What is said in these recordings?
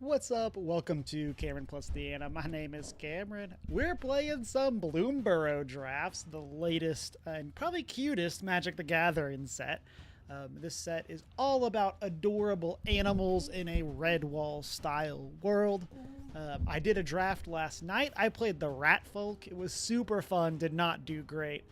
What's up? Welcome to Cameron+Deanna. My name is Cameron. We're playing some Bloomburrow drafts, the latest and probably cutest Magic the Gathering set. This set is all about adorable animals in a Redwall style world. I did a draft last night. I played the Rat Folk. It was super fun, did not do great.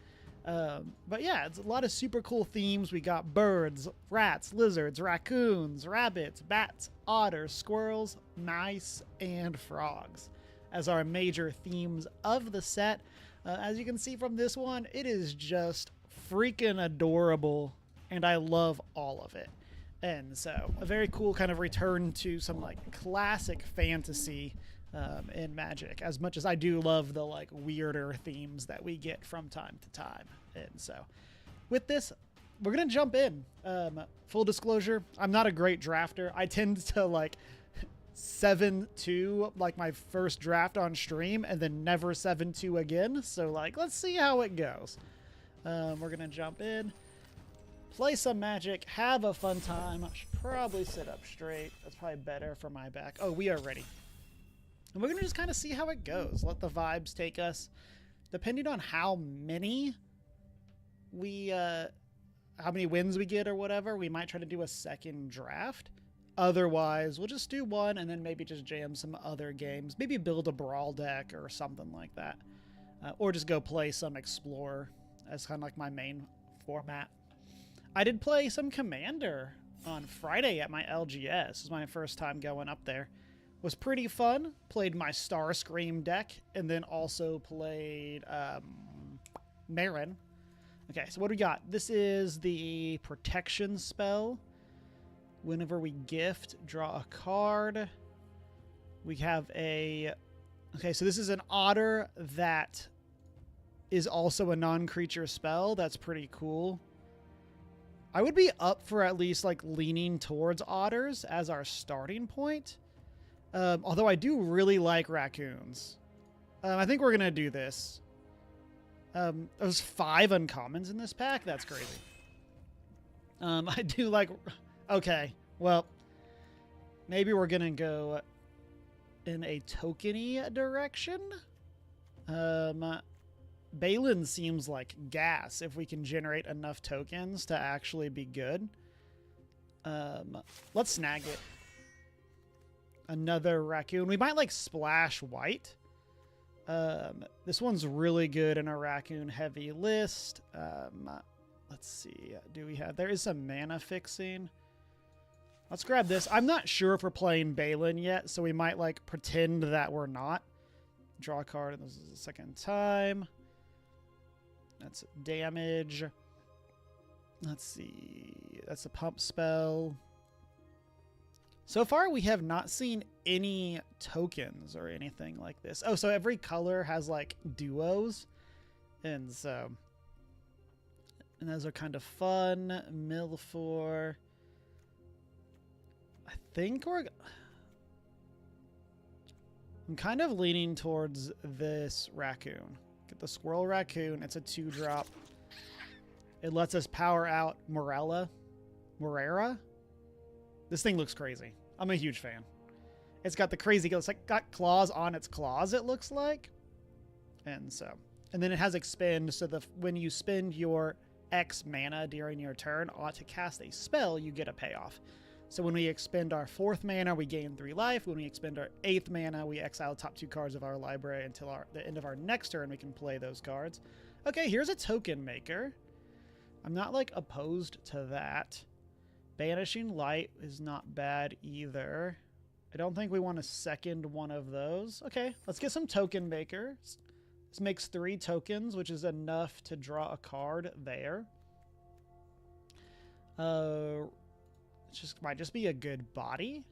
But yeah, it's a lot of super cool themes. We got birds, rats, lizards, raccoons, rabbits, bats, otters, squirrels, mice, and frogs as our major themes of the set. As you can see from this one, it is just freaking adorable, and I love all of it. And so a very cool kind of return to some like classic fantasy in Magic, as much as I do love the like weirder themes that we get from time to time. And so with this, we're gonna jump in. Full disclosure, I'm not a great drafter. I tend to like 7-2 like my first draft on stream and then never 7-2 again. So like, let's see how it goes. We're gonna jump in, play some Magic, have a fun time. I should probably sit up straight. That's probably better for my back. Oh, we are ready. And we're going to just kind of see how it goes. Let the vibes take us. Depending on how many wins we get or whatever, we might try to do a second draft. Otherwise, we'll just do one and then maybe just jam some other games. Maybe build a Brawl deck or something like that. Or just go play some Explorer as kind of like my main format. I did play some Commander on Friday at my LGS. This is my first time going up there. Was pretty fun. Played my Starscream deck and then also played Marin. Okay, so what do we got? This is the protection spell. Whenever we gift, draw a card. We have a... Okay, so this is an otter that is also a non-creature spell. That's pretty cool. I would be up for at least like leaning towards otters as our starting point. Although I do really like raccoons. I think we're going to do this. There's 5 uncommons in this pack. That's crazy. I do like... Okay, well, maybe we're going to go in a tokeny direction. Balin seems like gas if we can generate enough tokens to actually be good. Let's snag it. Another raccoon. We might like splash white. This one's really good in a raccoon heavy list. Let's see. Do we have... There is some mana fixing. Let's grab this. I'm not sure if we're playing Balin yet, so we might like pretend that we're not. Draw a card, and this is the second time. That's damage. Let's see. That's a pump spell. So far, we have not seen any tokens or anything like this. Oh, so every color has like duos. And so... And those are kind of fun. Milfour. I think we're... I'm kind of leaning towards this raccoon. Get the squirrel raccoon. It's a 2-drop. It lets us power out Morera. This thing looks crazy. I'm a huge fan. It's got the crazy... It's like got claws on its claws, it looks like. And so... And then it has expend, so when you spend your X mana during your turn to cast a spell, you get a payoff. So when we expend our 4th mana, we gain 3 life. When we expend our 8th mana, we exile the top 2 cards of our library until the end of our next turn. We can play those cards. Okay, here's a token maker. I'm not like opposed to that. Banishing Light is not bad either. I don't think we want a second one of those. Okay, let's get some token makers. This makes 3 tokens, which is enough to draw a card there. Might just be a good body.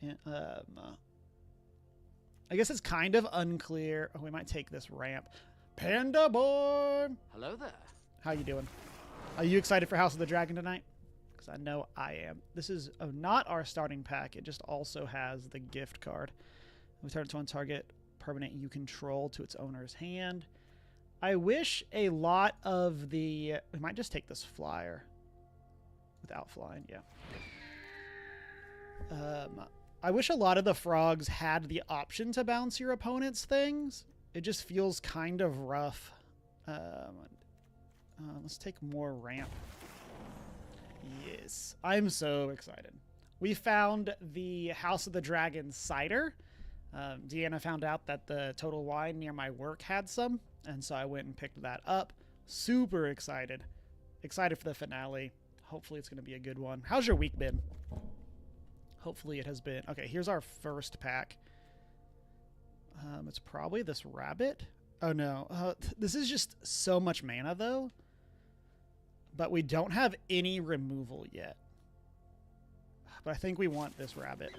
I guess it's kind of unclear. Oh, we might take this ramp. Panda boy! Hello there. How you doing? Are you excited for House of the Dragon tonight? Because I know I am. This is not our starting pack. It just also has the gift card. We turn it to one target permanent you control to its owner's hand. I wish a lot of the... We might just take this flyer. Without flying, yeah. I wish a lot of the frogs had the option to bounce your opponent's things. It just feels kind of rough. Let's take more ramp. Yes, I'm so excited. We found the House of the Dragon cider. Deanna found out that the Total Wine near my work had some, and so I went and picked that up. Super excited. Excited for the finale. Hopefully it's going to be a good one. How's your week been? Hopefully it has been. Okay, here's our first pack. It's probably this rabbit. Oh no, this is just so much mana though. But we don't have any removal yet. But I think we want this rabbit.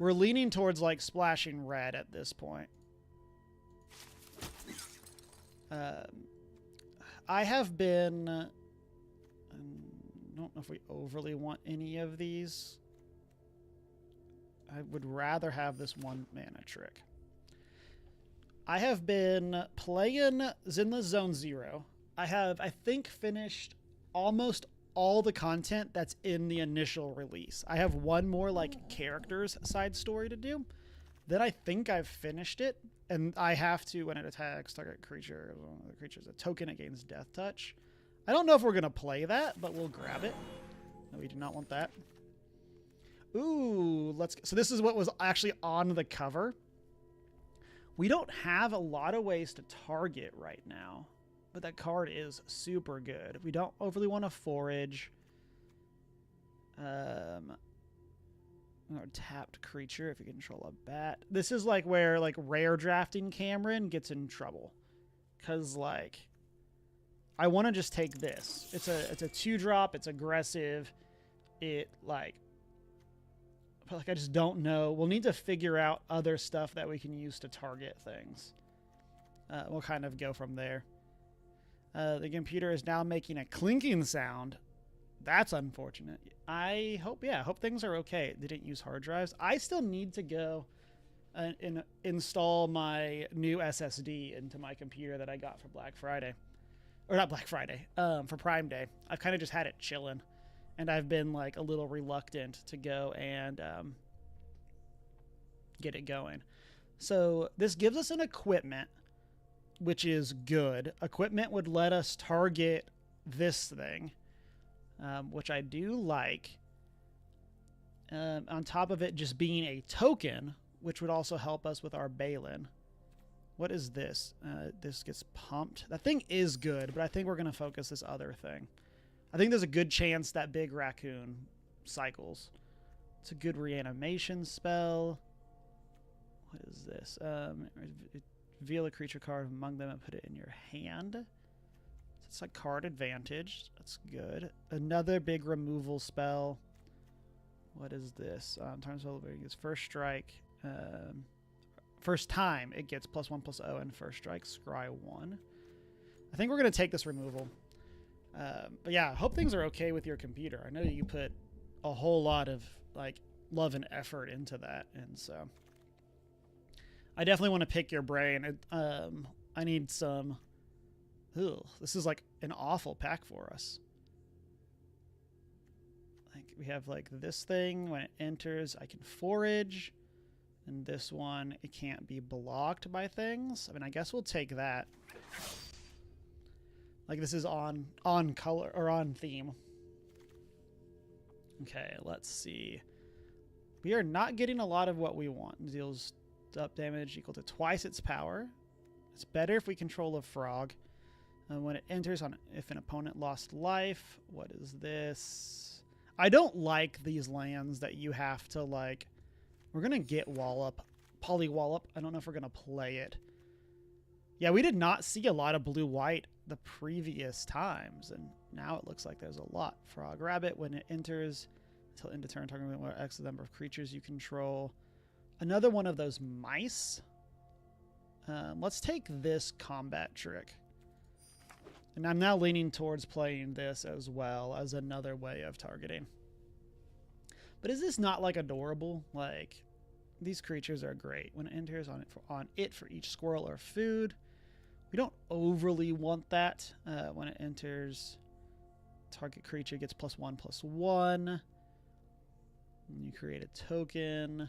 We're leaning towards like splashing red at this point. I have been... I don't know if we overly want any of these. I would rather have this one mana trick. I have been playing Zinla Zone Zero. I have, I think, finished almost all the content that's in the initial release. I have one more like characters side story to do. Then I think I've finished it, and I have to, when it attacks target creature, one of the creatures, a token it gains Death Touch. I don't know if we're gonna play that, but we'll grab it. No, we do not want that. Ooh, let's. So this is what was actually on the cover. We don't have a lot of ways to target right now, but that card is super good. We don't overly want to forage. Or tapped creature if you control a bat. This is like where like rare drafting Cameron gets in trouble, because like I want to just take this. It's a 2-drop. It's aggressive. It like I just don't know. We'll need to figure out other stuff that we can use to target things. We'll kind of go from there. The computer is now making a clinking sound. That's unfortunate. I hope things are okay. They didn't use hard drives. I still need to go and install my new SSD into my computer that I got for Black Friday. Or not Black Friday, for Prime Day. I've kind of just had it chilling. And I've been like a little reluctant to go and get it going. So this gives us an equipment, which is good. Equipment would let us target this thing, which I do like. On top of it just being a token, which would also help us with our Balin. What is this? This gets pumped. That thing is good, but I think we're going to focus this other thing. I think there's a good chance that big raccoon cycles. It's a good reanimation spell. What is this? Reveal a creature card among them and put it in your hand. It's like card advantage. That's good. Another big removal spell. What is this? Times it gets first strike. First time it gets +1/+0 and first strike. Scry 1. I think we're going to take this removal. But yeah, I hope things are okay with your computer. I know you put a whole lot of like love and effort into that, and so I definitely want to pick your brain. I need some. Ugh, this is like an awful pack for us. Like we have like this thing when it enters, I can forage, and this one it can't be blocked by things. I mean, I guess we'll take that. Like this is on color or on theme. Okay, let's see. We are not getting a lot of what we want. Deals up damage equal to twice its power. It's better if we control a frog. And when it enters on, if an opponent lost life, what is this? I don't like these lands that you have to like. We're gonna get Wallop, Polywallop. I don't know if we're gonna play it. Yeah, we did not see a lot of blue-white the previous times, and now it looks like there's a lot. Frog Rabbit, when it enters, until end of turn, targeting X the number of creatures you control. Another one of those mice. Let's take this combat trick. And I'm now leaning towards playing this as well as another way of targeting. But is this not like adorable? Like, these creatures are great. When it enters on it for each squirrel or food. We don't overly want that. When it enters, target creature gets +1/+1. And you create a token.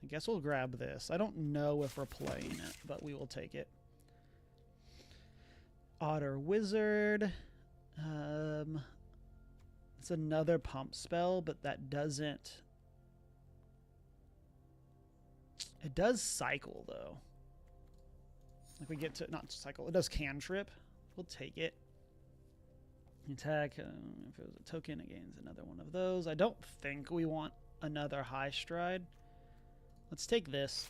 I guess we'll grab this. I don't know if we're playing it, but we will take it. Otter Wizard. It's another pump spell, but that doesn't... It does cycle, though. Like we get to... Not cycle. It does cantrip. We'll take it. Attack. If it was a token, it gains another one of those. I don't think we want another high stride. Let's take this.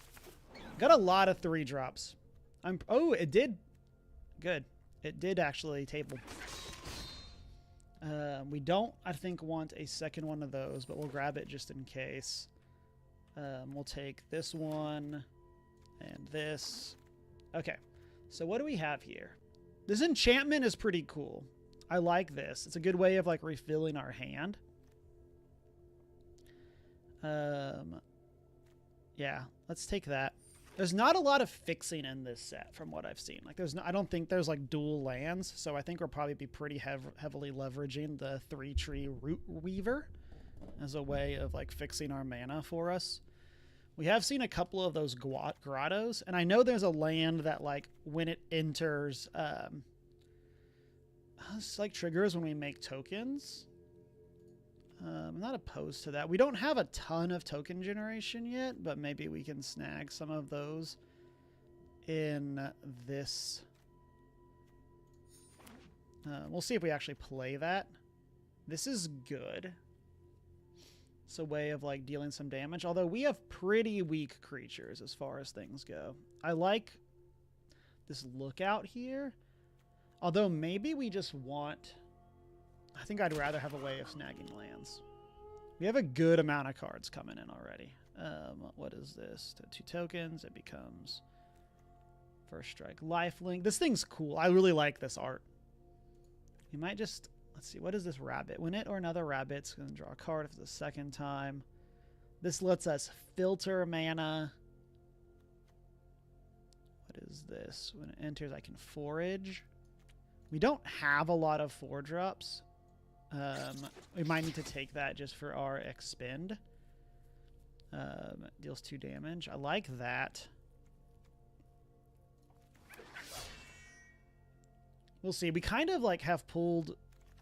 Got a lot of 3-drops. Oh, it did. Good. It did actually table. We don't, I think, want a second one of those, but we'll grab it just in case. We'll take this one and this. Okay, so what do we have here? This enchantment is pretty cool. I like this. It's a good way of like refilling our hand. Yeah, let's take that. There's not a lot of fixing in this set from what I've seen. Like there's no, I don't think there's like dual lands, so I think we'll probably be pretty heavily leveraging the 3-tree Root Weaver as a way of like fixing our mana for us. We have seen a couple of those grottos, and I know there's a land that like when it enters, it's like triggers when we make tokens. I'm not opposed to that. We don't have a ton of token generation yet, but maybe we can snag some of those in this. We'll see if we actually play that. This is good. It's a way of like dealing some damage, although we have pretty weak creatures as far as things go. I like this lookout here, although maybe we just want... I think I'd rather have a way of snagging lands. We have a good amount of cards coming in already. What is this? 2 tokens. It becomes First Strike Lifelink. This thing's cool. I really like this art. You might just... Let's see. What is this rabbit? When it or another rabbit's going to draw a card for the second time. This lets us filter mana. What is this? When it enters, I can forage. We don't have a lot of 4-drops. We might need to take that just for our expend. Deals 2 damage. I like that. We'll see. We kind of like have pulled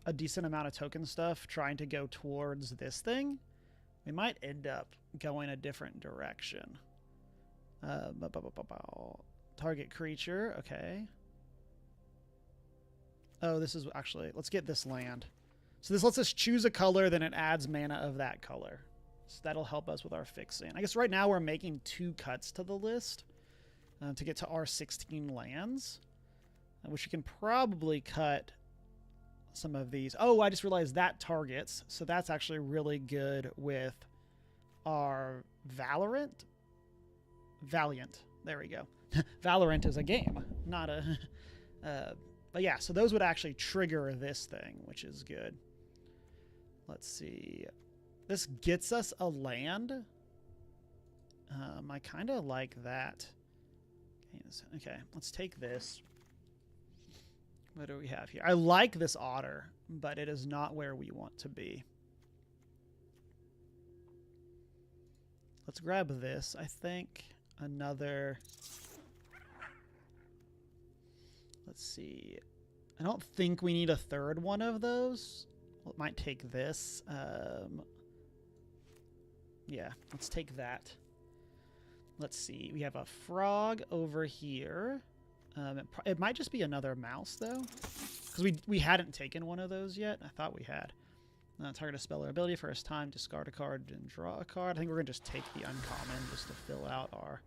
a decent amount of token stuff trying to go towards this thing. We might end up going a different direction. Target creature. Okay. Oh, this is actually... Let's get this land. So this lets us choose a color, then it adds mana of that color. So that'll help us with our fixing. I guess right now we're making 2 cuts to the list to get to our 16 lands, which you can probably cut some of these. Oh, I just realized that targets. So that's actually really good with our Valiant. There we go. Valorant is a game, not a... but yeah, so those would actually trigger this thing, which is good. Let's see. This gets us a land. I kind of like that. Okay, let's take this. What do we have here? I like this otter, but it is not where we want to be. Let's grab this, I think. Another... Let's see. I don't think we need a third one of those. Well, it might take this. Yeah, let's take that. Let's see. We have a frog over here. It might just be another mouse, though. Because we hadn't taken one of those yet. I thought we had. Target a spell or ability first time. Discard a card and draw a card. I think we're going to just take the uncommon just to fill out our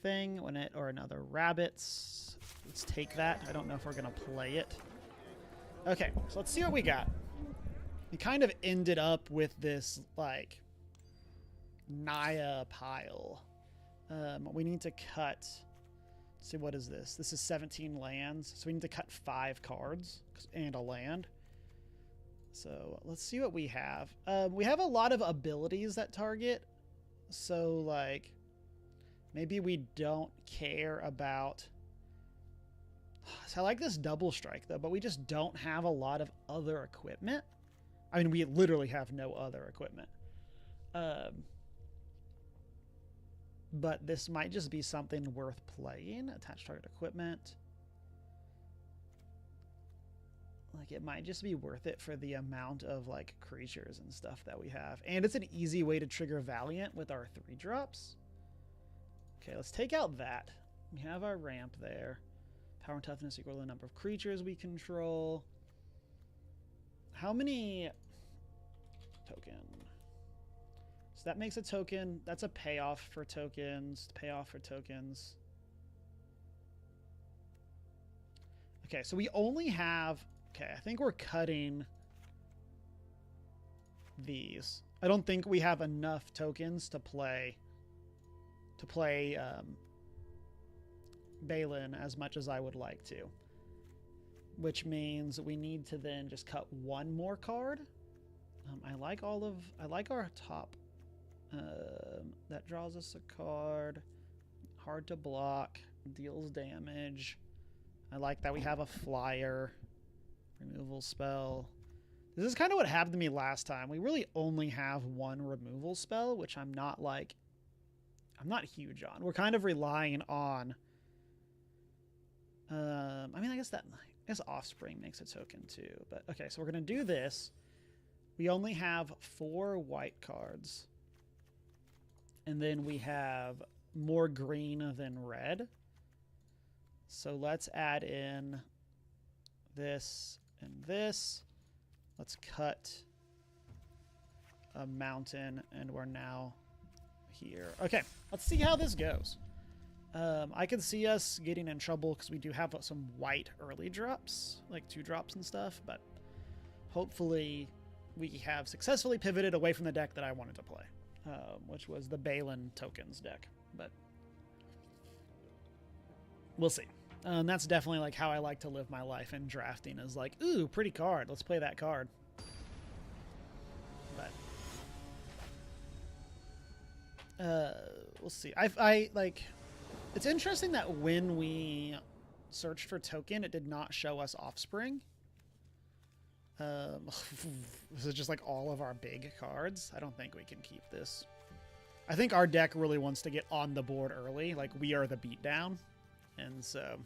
thing. When it or another rabbits. Let's take that. I don't know if we're going to play it. Okay, so let's see what we got. We kind of ended up with this, like, Naya pile. We need to cut... Let's see, what is this? This is 17 lands, so we need to cut 5 cards and a land. So let's see what we have. We have a lot of abilities that target, so, like, maybe we don't care about... So I like this double strike, though, but we just don't have a lot of other equipment. I mean, we literally have no other equipment. But this might just be something worth playing. Attach target equipment. Like, it might just be worth it for the amount of, like, creatures and stuff that we have. And it's an easy way to trigger Valiant with our 3-drops. Okay, let's take out that. We have our ramp there. Power and toughness equal to the number of creatures we control. How many... Token. So that makes a token. That's a payoff for tokens. Payoff for tokens. Okay, so we only have... Okay, I think we're cutting these. I don't think we have enough tokens to play Balin as much as I would like to. Which means we need to then just cut one more card. I like our top. That draws us a card. Hard to block. Deals damage. I like that we have a flyer. Removal spell. This is kind of what happened to me last time. We really only have one removal spell, which I'm not huge on. We're kind of relying on... I mean, I guess Offspring makes a token too. But okay, so we're going to do this. We only have 4 white cards. And then we have more green than red. So let's add in this and this. Let's cut a mountain, and we're now here. Okay, let's see how this goes. I can see us getting in trouble because we do have some white early drops, like 2 drops and stuff, but hopefully we have successfully pivoted away from the deck that I wanted to play, which was the Balin tokens deck, but we'll see. That's definitely like how I like to live my life in drafting, is like, ooh, pretty card. Let's play that card. But we'll see. I like, it's interesting that when we searched for token, it did not show us Offspring. This is just like all of our big cards. I don't think we can keep this. I think our deck really wants to get on the board early. Like, we are the beatdown. And so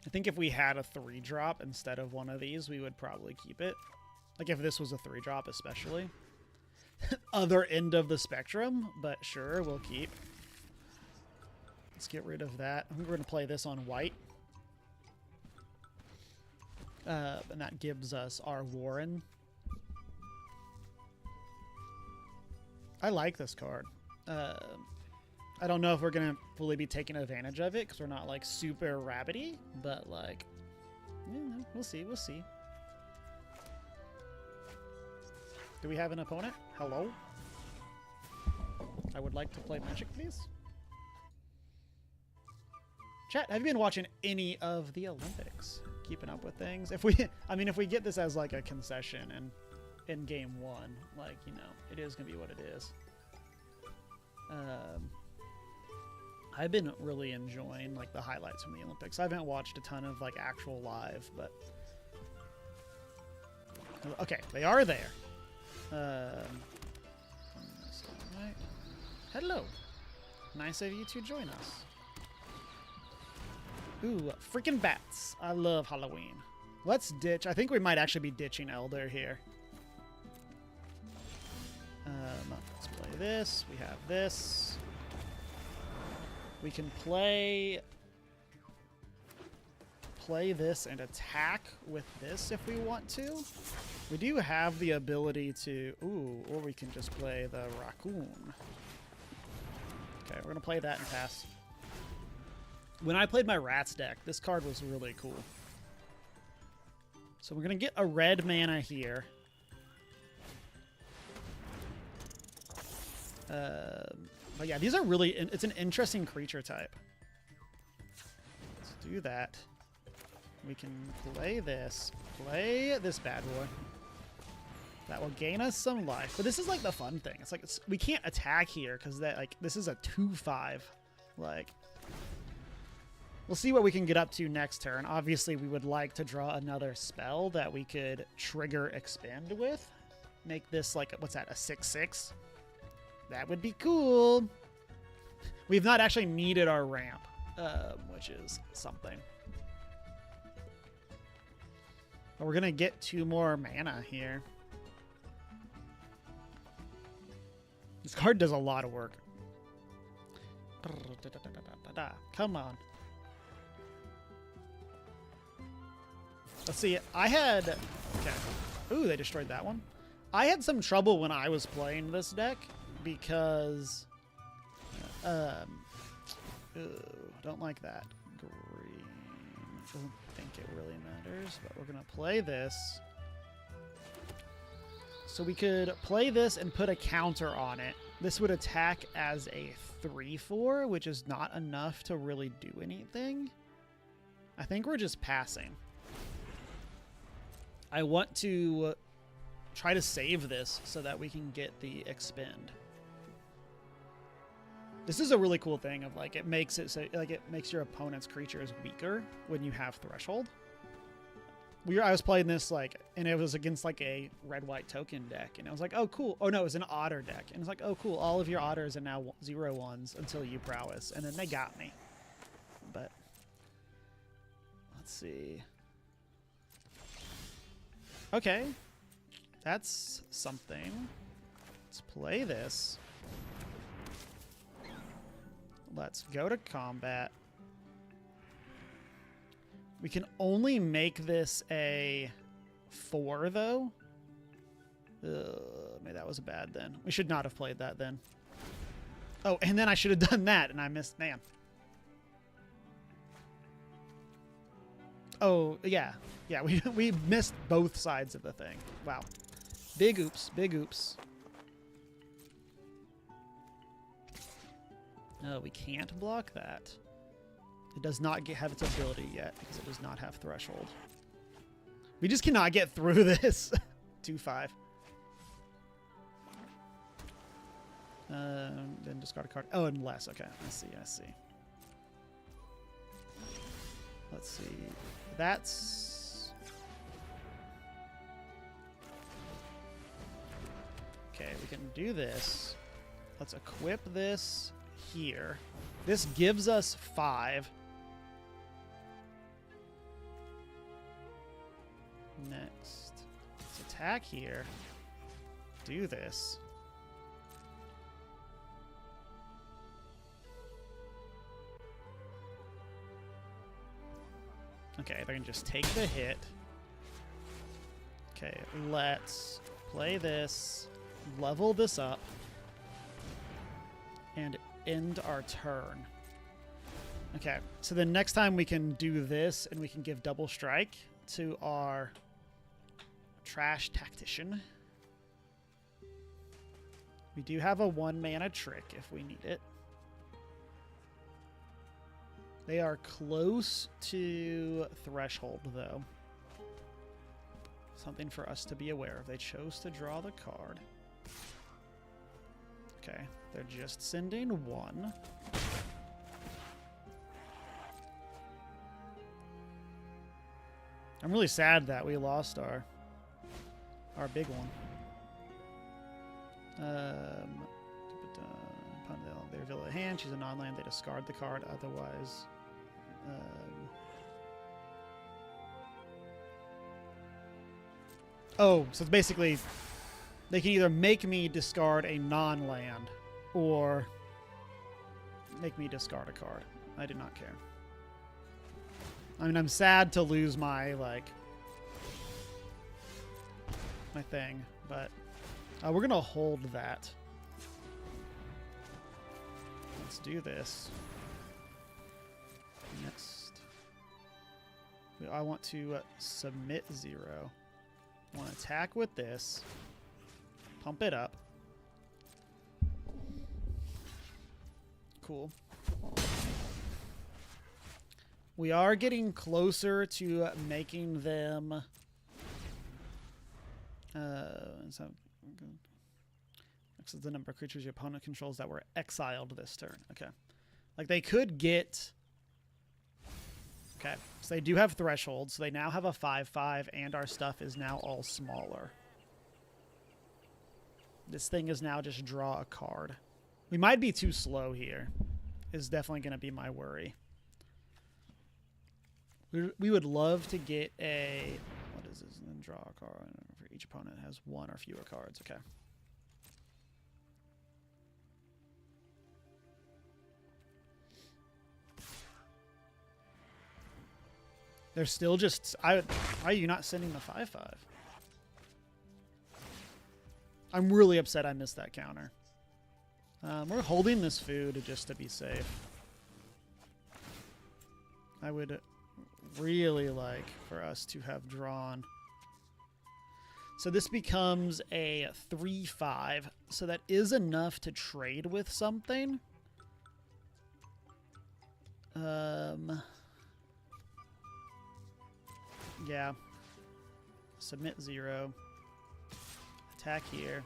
I think if we had a 3-drop instead of one of these, we would probably keep it. Like, if this was a 3-drop especially. Other end of the spectrum, but sure, we'll keep. Let's get rid of that. I think we're going to play this on white. And that gives us our Warren. I like this card. I don't know if we're going to fully be taking advantage of it because we're not, like, super rabbity, but, like, yeah, we'll see. We'll see. Do we have an opponent? Hello? I would like to play Magic, please. Chat, have you been watching any of the Olympics? Keeping up with things? If we get this as, like, a concession and in game 1, like, you know, it is going to be what it is. I've been really enjoying, like, the highlights from the Olympics. I haven't watched a ton of, like, actual live, but okay, they are there. Right. Hello. Nice of you to join us. Ooh, freaking bats. I love Halloween. Let's ditch. I think we might actually be ditching Elder here. Let's play this. We have this. We can play this and attack with this if we want to. We do have the ability to... Ooh, or we can just play the Raccoon. Okay, we're going to play that and pass. When I played my Rats deck, this card was really cool. So we're going to get a red mana here. But yeah, these are really... It's an interesting creature type. Let's do that. We can play this. Play this bad boy. That will gain us some life. But this is like the fun thing. It's like we can't attack here because that, like, this is a 2/5. Like, We'll see what we can get up to next turn. Obviously, we would like to draw another spell that we could trigger expend with. Make this like, what's that, a 6/6? That would be cool. We've not actually needed our ramp, which is something. But we're going to get 2 more mana here. This card does a lot of work. Come on. Let's see. I had... Okay. Ooh, they destroyed that one. I had some trouble when I was playing this deck because... don't like that. Green. Doesn't think it really matters, but we're going to play this. So we could play this and put a counter on it. This would attack as a 3/4, which is not enough to really do anything. I think we're just passing. I want to try to save this so that we can get the expend. This is a really cool thing of like it makes it so like it makes your opponent's creatures weaker when you have threshold. I was playing this like, and it was against like a red-white token deck, and I was like, oh cool. Oh no, it was an otter deck, and it's like, oh cool. All of your otters are now 0/1s until you prowess, and then they got me. But let's see. Okay, that's something. Let's play this. Let's go to combat. We can only make this a 4, though. Maybe that was bad then. We should not have played that then. Oh, and then I should have done that, and I missed. Man. Oh, yeah. Yeah, we missed both sides of the thing. Wow. Big oops. Big oops. No, we can't block that. It does not have its ability yet because it does not have threshold. We just cannot get through this. 2/5. Then discard a card. Oh, unless. Okay, I see. I see. Let's see. That's... Okay, we can do this. Let's equip this here. This gives us 5. Next. Let's attack here. Do this. Okay, they can just take the hit. Okay, let's play this, level this up, and end our turn. Okay, so the next time we can do this, and we can give double strike to our trash tactician. We do have a 1-mana trick if we need it. They are close to threshold, though. Something for us to be aware of. They chose to draw the card. Okay, they're just sending 1. I'm really sad that we lost our big one. They reveal a hand. She's a non-land. They discard the card. Otherwise, oh, so it's basically they can either make me discard a non-land or make me discard a card. I do not care. I mean, I'm sad to lose my my thing, but we're gonna hold that. Let's do this. Next, I want to submit 0. I want to attack with this. Pump it up. Cool. We are getting closer to making them. So X is the number of creatures your opponent controls that were exiled this turn. Okay. Like, they could get Okay, so they do have thresholds, so they now have a 5/5, and our stuff is now all smaller. This thing is now just draw a card. We might be too slow here, is definitely going to be my worry. We would love to get a... What is this? And then draw a card. For each opponent has one or fewer cards. Okay. They're still just... why are you not sending the 5/5? I'm really upset I missed that counter. We're holding this food just to be safe. I would really like for us to have drawn. So this becomes a 3/5. So that is enough to trade with something. Yeah. Submit 0. Attack here.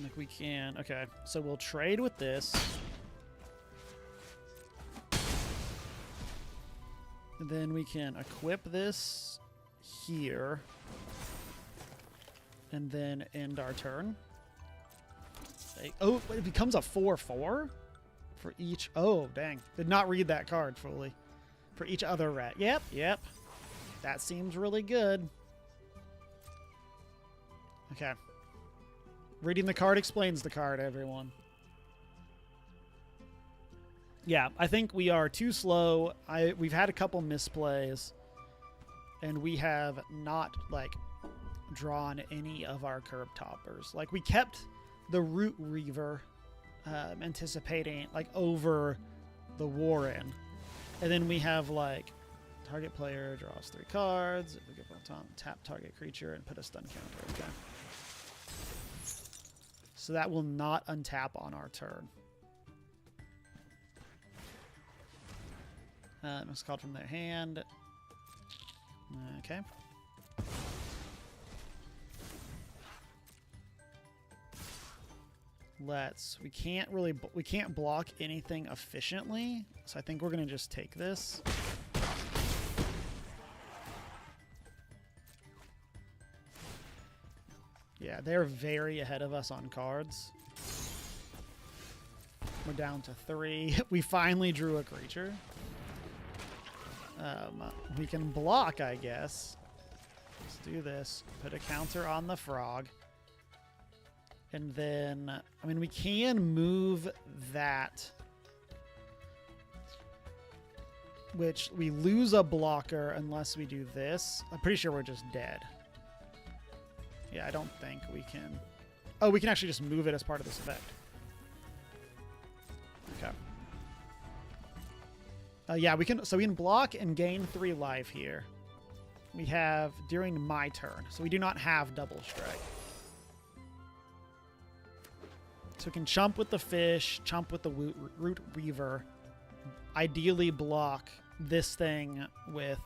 Like we can. Okay, so we'll trade with this. And then we can equip this here. And then end our turn. Oh, it becomes a 4/4 for each. Oh, dang. Did not read that card fully. For each other rat. Yep. That seems really good. Okay. Reading the card explains the card, everyone. Yeah, I think we are too slow. We've had a couple misplays. And we have not, like, drawn any of our curb toppers. Like, we kept the Root Reaver anticipating, like, over the Warren. And then we have, like, target player draws 3 cards. If we get on top, tap target creature and put a stun counter. Okay. So that will not untap on our turn. It's called from their hand. Okay. We can't block anything efficiently, so I think we're gonna just take this. Yeah, they're very ahead of us on cards. We're down to 3. We finally drew a creature. We can block, I guess. Let's do this. Put a counter on the frog. And then, I mean, we can move that. Which we lose a blocker unless we do this. I'm pretty sure we're just dead. Yeah, I don't think we can. Oh, we can actually just move it as part of this effect. Okay. Yeah, we can. So we can block and gain 3 life here. We have during my turn, so we do not have double strike. So we can chump with the fish, chump with the Root Reaver. Ideally, block this thing with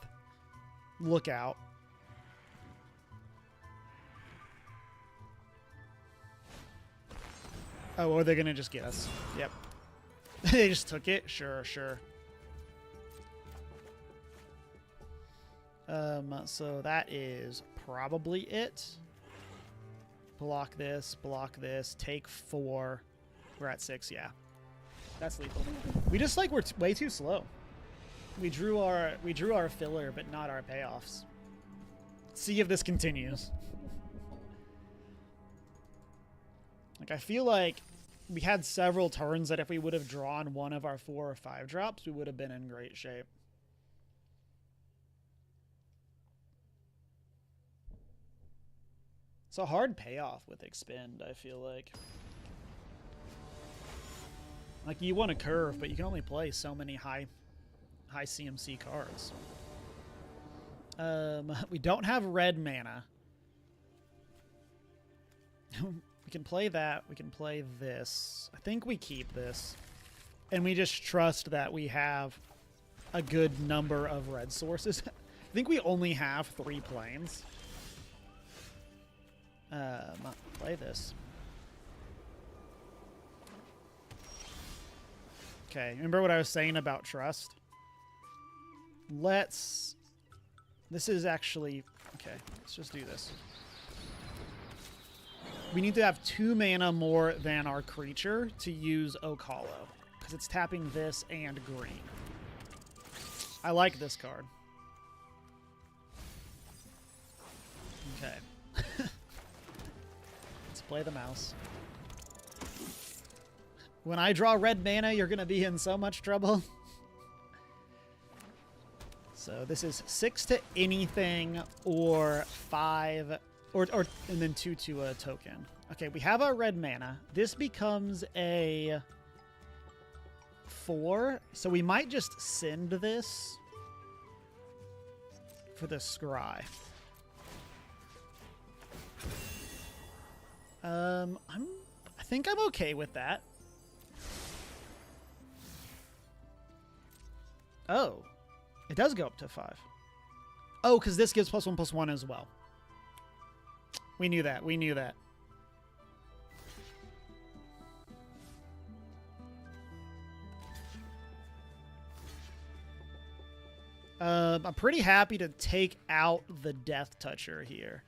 Lookout. Oh, or they're gonna just get us. Yep. They just took it? Sure. So that is probably it. Block this, take 4. We're at 6, yeah. That's lethal. We just we're way too slow. We drew our filler, but not our payoffs. See if this continues. Like, I feel like we had several turns that if we would have drawn one of our 4 or 5 drops, we would have been in great shape. It's a hard payoff with Expend, I feel like. Like, you want a curve, but you can only play so many high CMC cards. We don't have red mana. We can play that. We can play this. I think we keep this. And we just trust that we have a good number of red sources. I think we only have 3 planes. Play this. Okay, remember what I was saying about trust? This is actually... Okay, let's just do this. We need to have 2 mana more than our creature to use Okalo, because it's tapping this and green. I like this card. Okay. Let's play the mouse. When I draw red mana, you're going to be in so much trouble. So this is 6 to anything or 5 or and then 2 to a token. Okay, we have our red mana. This becomes a 4, so we might just send this for the scry. I think I'm okay with that. Oh, it does go up to 5. Oh, because this gives +1/+1 as well. We knew that. We knew that. I'm pretty happy to take out the Death Toucher here.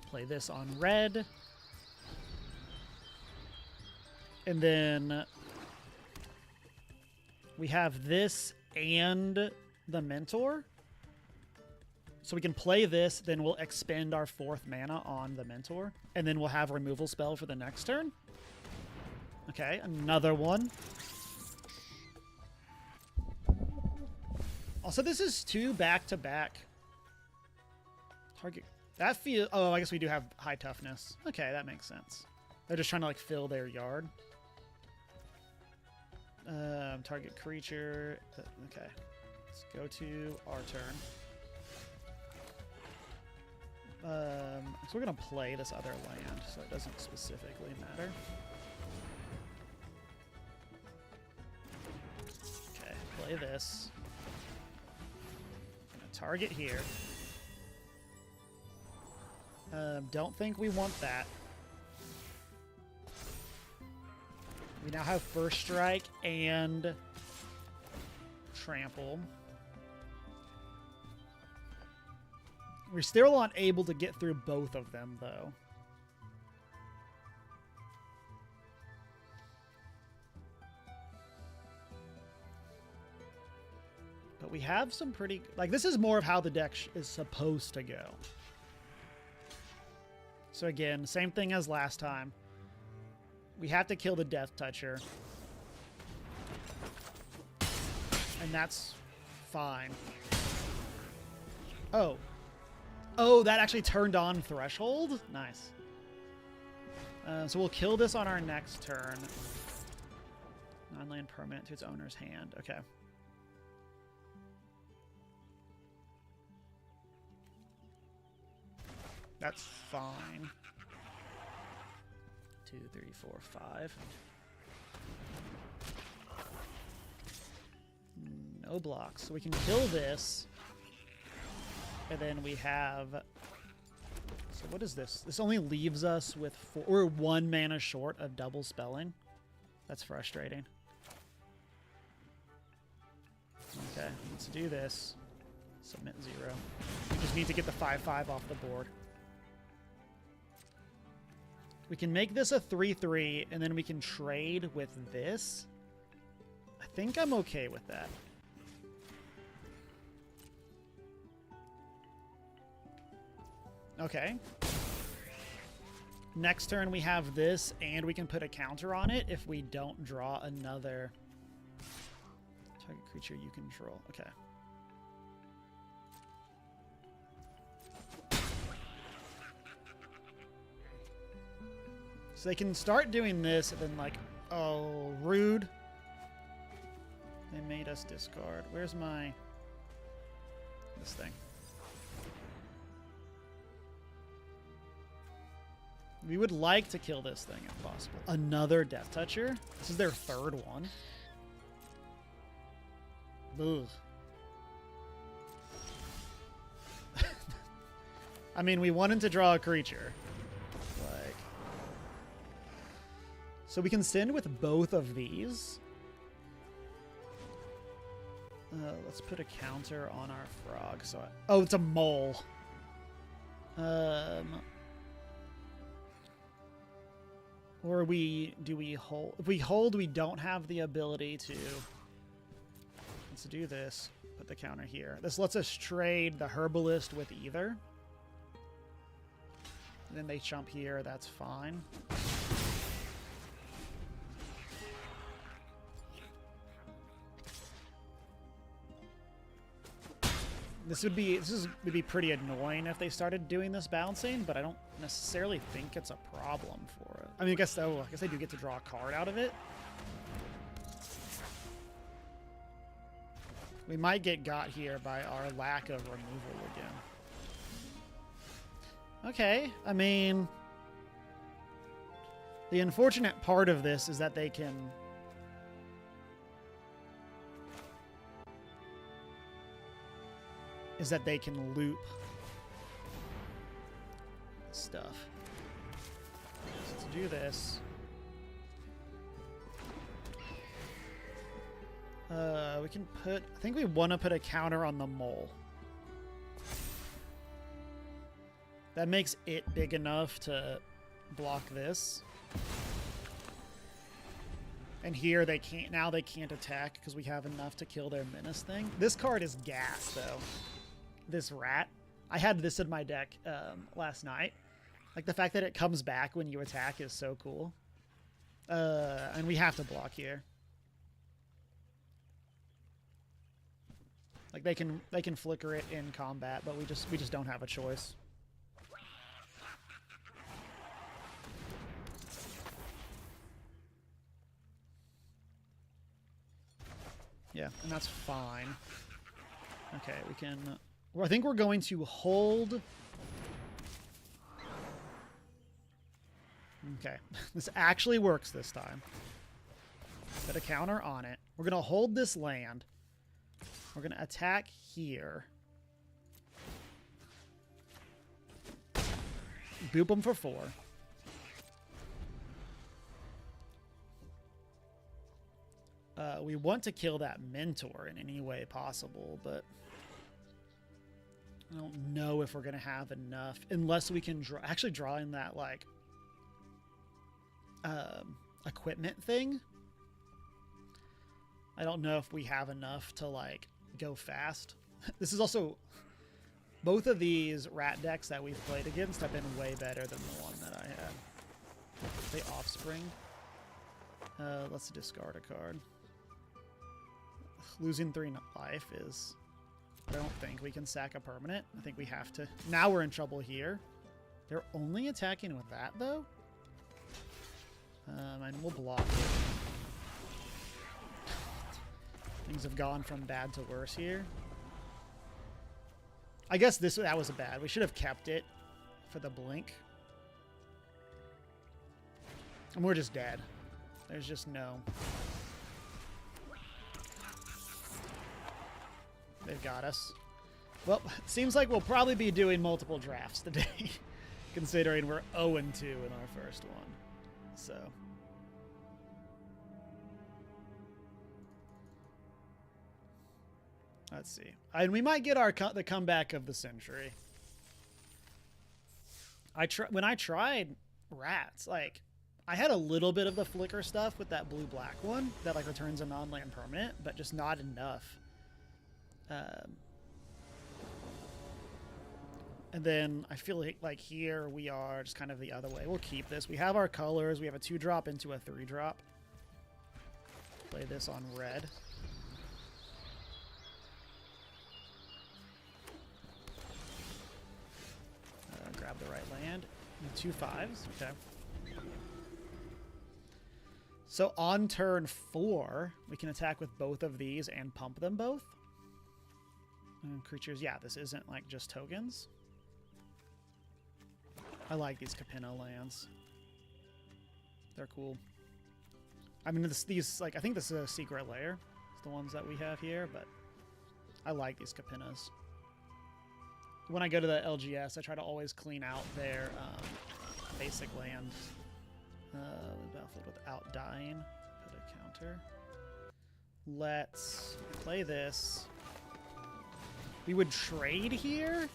Play this on red. And then we have this and the Mentor. So we can play this, then we'll expend our 4th mana on the Mentor. And then we'll have a removal spell for the next turn. Okay, another one. Also, this is 2 back-to-back. Target... That feel... Oh, I guess we do have high toughness. Okay, that makes sense. They're just trying to, like, fill their yard. Target creature. Okay. Let's go to our turn. So we're going to play this other land, so it doesn't specifically matter. Okay, play this. I'm going to target here. Don't think we want that. We now have First Strike and Trample. We're still unable to get through both of them, though. But we have some pretty... Like, this is more of how the deck is supposed to go. So again, same thing as last time. We have to kill the Death Toucher. And that's fine. Oh. Oh, that actually turned on Threshold? Nice. So we'll kill this on our next turn. Non-land permanent to its owner's hand. Okay. That's fine. 2, 3, 4, 5. No blocks. So we can kill this. And then we have... So what is this? This only leaves us with 4... We're 1 mana short of double spelling. That's frustrating. Okay, let's do this. Submit 0. We just need to get the 5/5 off the board. We can make this a 3/3, and then we can trade with this. I think I'm okay with that. Okay. Next turn we have this, and we can put a counter on it if we don't draw another target creature you control. Okay. So they can start doing this, and then like, oh, rude. They made us discard. Where's my... this thing? We would like to kill this thing if possible. Another Death Toucher? This is their 3rd one. Ugh. I mean, we wanted to draw a creature. Like, so we can send with both of these. Let's put a counter on our frog. So, oh, it's a mole. Or do we hold? If we hold, we don't have the ability to. Let's do this. Put the counter here. This lets us trade the herbalist with either. And then they jump here. That's fine. This would be pretty annoying if they started doing this bouncing, but I don't necessarily think it's a problem for it. I mean, I guess I do get to draw a card out of it. We might get got here by our lack of removal again. Okay, I mean, the unfortunate part of this is that they can loop stuff. So to do this, we can put, I think we want to put a counter on the mole. That makes it big enough to block this. And here they can't, now they can't attack because we have enough to kill their menace thing. This card is gas though. This rat. I had this in my deck last night. Like the fact that it comes back when you attack is so cool. And we have to block here. Like they can flicker it in combat, but we just don't have a choice. Yeah, and that's fine. Okay, we can. Well, I think we're going to hold. Okay, this actually works this time. Put a counter on it. We're going to hold this land. We're going to attack here. Boop them for 4. We want to kill that mentor in any way possible, but I don't know if we're going to have enough unless we can draw. Actually, drawing that like equipment thing. I don't know if we have enough to like go fast. This is also both of these rat decks that we've played against have been way better than the one that I had. They offspring. Let's discard a card. Losing 3 life is... I don't think we can sack a permanent. I think we have to. Now we're in trouble here. They're only attacking with that, though? And we'll block it. Things have gone from bad to worse here. I guess that was bad. We should have kept it for the blink. And we're just dead. There's just no... They've got us. Well, it seems like we'll probably be doing multiple drafts today, considering we're 0-2 in our first one. So. Let's see. And we might get the comeback of the century. When I tried rats, like, I had a little bit of the flicker stuff with that blue-black one that, like, returns a non-land permanent, but just not enough. And then I feel like here we are just kind of the other way. We'll keep this. We have our colors. We have a 2-drop into a 3-drop. Play this on red. Grab the right land. And 2 5s. Okay. So on turn 4, we can attack with both of these and pump them both. Creatures, yeah, this isn't like just tokens. I like these Capino lands. They're cool. I mean, these like I think this is a secret lair. It's the ones that we have here, but I like these Capinos. when I go to the LGS, I try to always clean out their basic land. Battlefield without dying. Put a counter. Let's play this. We would trade here?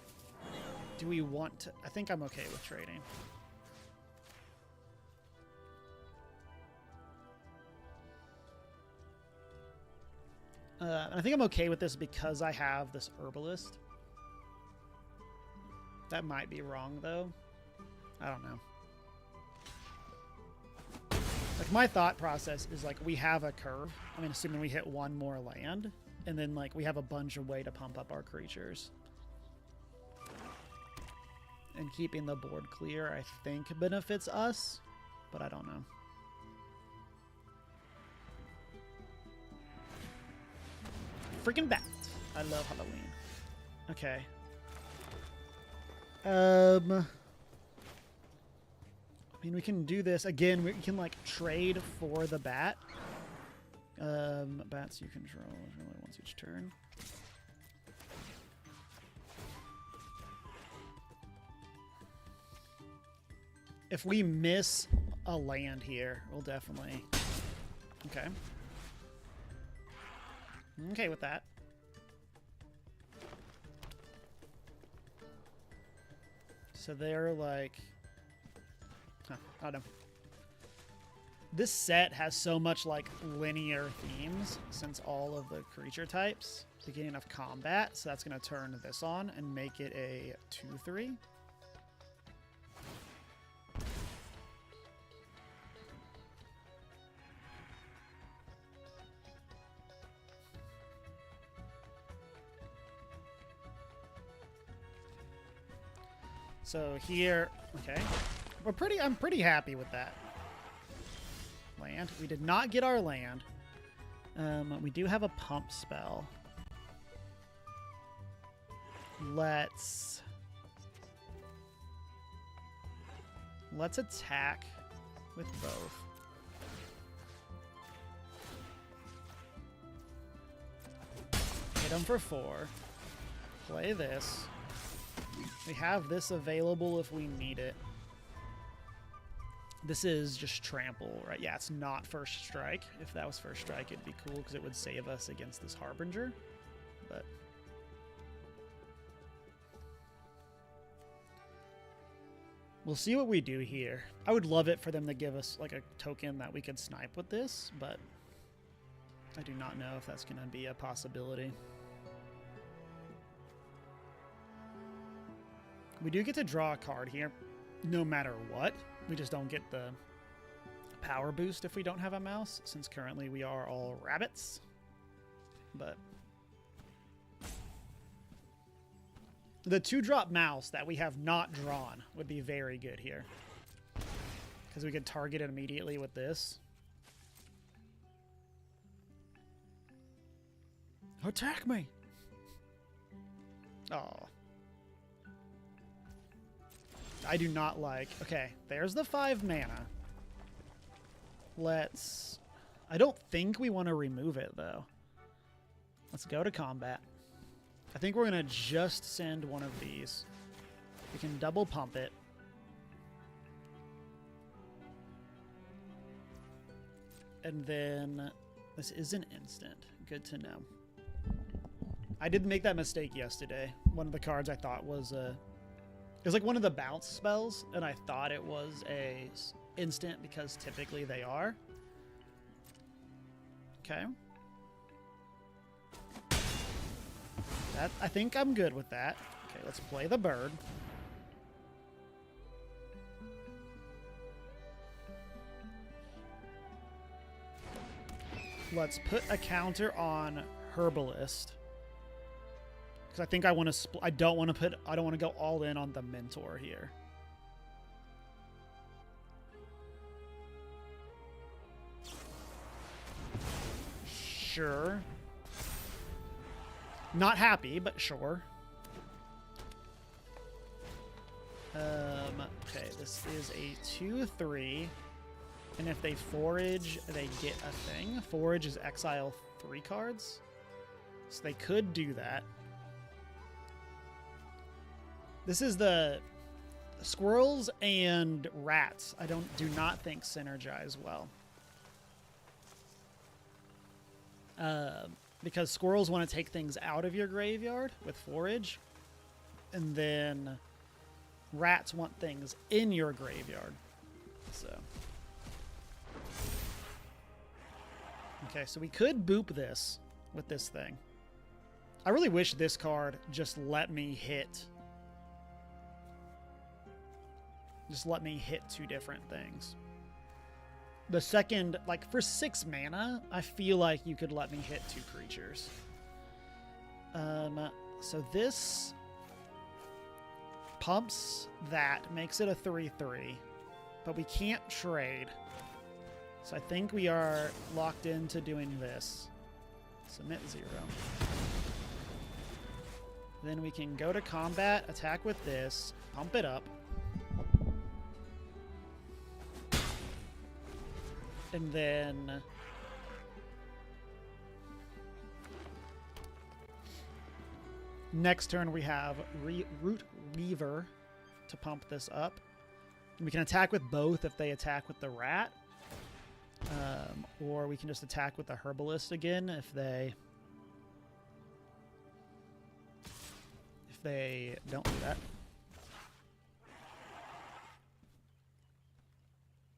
Do we want to? I think I'm okay with trading. I think I'm okay with this because I have this herbalist. That might be wrong, though. I don't know. Like, my thought process is, like, we have a curve. I mean, assuming we hit one more land. And then, like, we have a bunch of way to pump up our creatures. And keeping the board clear, I think, benefits us. But I don't know. Freaking bat. I love Halloween. Okay. I mean, we can do this. Again, we can, like, trade for the bat. Bats you control once each turn. If we miss a land here, we'll definitely... Okay. I'm okay with that. So they're like... Huh, I don't know. This set has so much, like, linear themes since all of the creature types. Beginning of combat, so that's going to turn this on and make it a 2/3. So here, okay, I'm pretty happy with that. Land. We did not get our land. We do have a pump spell. Let's attack with both. Hit them for 4. Play this. We have this available if we need it. This is just trample, right? Yeah, it's not first strike. If that was first strike, it'd be cool because it would save us against this Harbinger. But we'll see what we do here. I would love it for them to give us like a token that we could snipe with this, but I do not know if that's going to be a possibility. We do get to draw a card here, no matter what. We just don't get the power boost if we don't have a mouse, since currently we are all rabbits. But the 2-drop mouse that we have not drawn would be very good here, because we could target it immediately with this. Attack me! Oh. I do not like... Okay, there's the 5 mana. Let's... I don't think we want to remove it, though. Let's go to combat. I think we're going to just send one of these. We can double pump it. And then... This is an instant. Good to know. I did make that mistake yesterday. One of the cards I thought was... It was like one of the bounce spells, and I thought it was a instant because typically they are. Okay. That, I think I'm good with that. Okay, let's play the bird. Let's put a counter on Herbalist. I think I want to I don't want to go all in on the mentor here. Sure. Not happy, but sure. Okay, this is a 2/3. And if they forage, they get a thing. Forage is exile 3 cards. So they could do that. This is the squirrels and rats. I do not think synergize well. Because squirrels want to take things out of your graveyard with forage, and then rats want things in your graveyard. So, okay, so we could boop this with this thing. I really wish this card just let me hit. Just let me hit two different things. The second, like for 6 mana, I feel like you could let me hit 2 creatures. So this pumps that, makes it a 3/3, but we can't trade. So I think we are locked into doing this. Submit 0. Then we can go to combat, attack with this, pump it up. And then next turn we have Root Weaver to pump this up. And we can attack with both if they attack with the rat. Or we can just attack with the Herbalist again if they don't do that.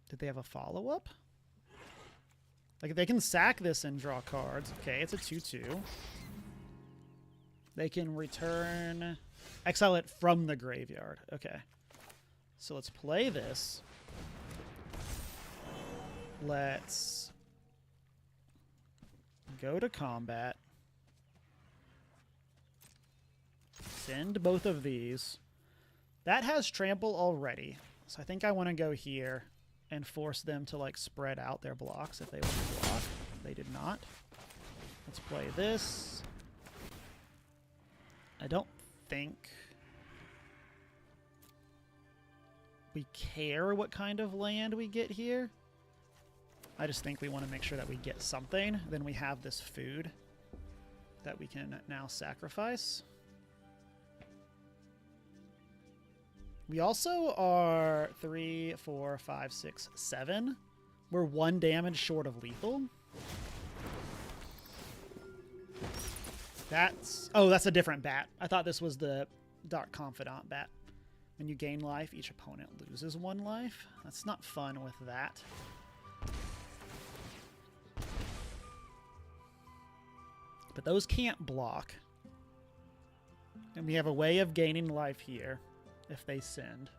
Did they have a follow-up? Like, they can sack this and draw cards. Okay, it's a 2/2. They can return... exile it from the graveyard. Okay. So let's play this. Let's go to combat. Send both of these. That has trample already. So I think I want to go here and force them to, like, spread out their blocks if they want to block. They did not. Let's play this. I don't think we care what kind of land we get here. I just think we want to make sure that we get something. Then we have this food that we can now sacrifice. We also are 3, 4, 5, 6, 7. We're 1 damage short of lethal. That's a different bat. I thought this was the Dark Confidant bat. When you gain life, each opponent loses 1 life. That's not fun with that. But those can't block. And we have a way of gaining life here if they send.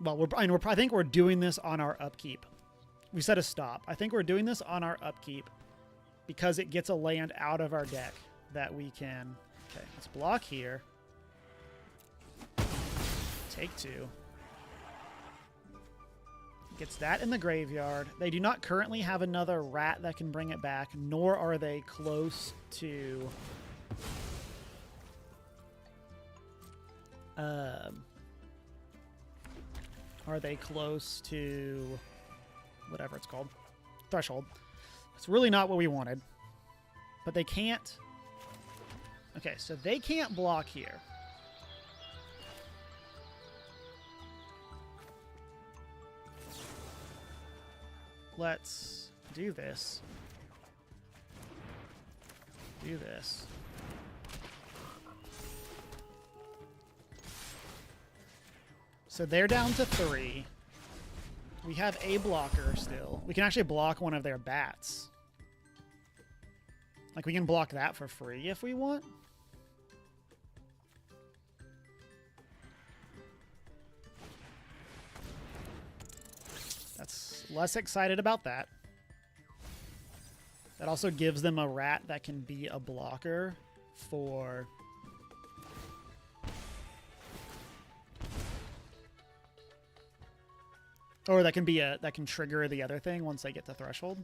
Well, I think we're doing this on our upkeep. We set a stop. I think we're doing this on our upkeep because it gets a land out of our deck that we can... Okay, let's block here. Take 2. Gets that in the graveyard. They do not currently have another rat that can bring it back, nor are they close to... are they close to whatever it's called? Threshold. It's really not what we wanted. But they can't... Okay, so they can't block here. Let's do this. Do this. So they're down to 3. We have a blocker still. We can actually block one of their bats. Like, we can block that for free if we want. That's less excited about that. That also gives them a rat that can be a blocker for... Or that can trigger the other thing once they get to threshold.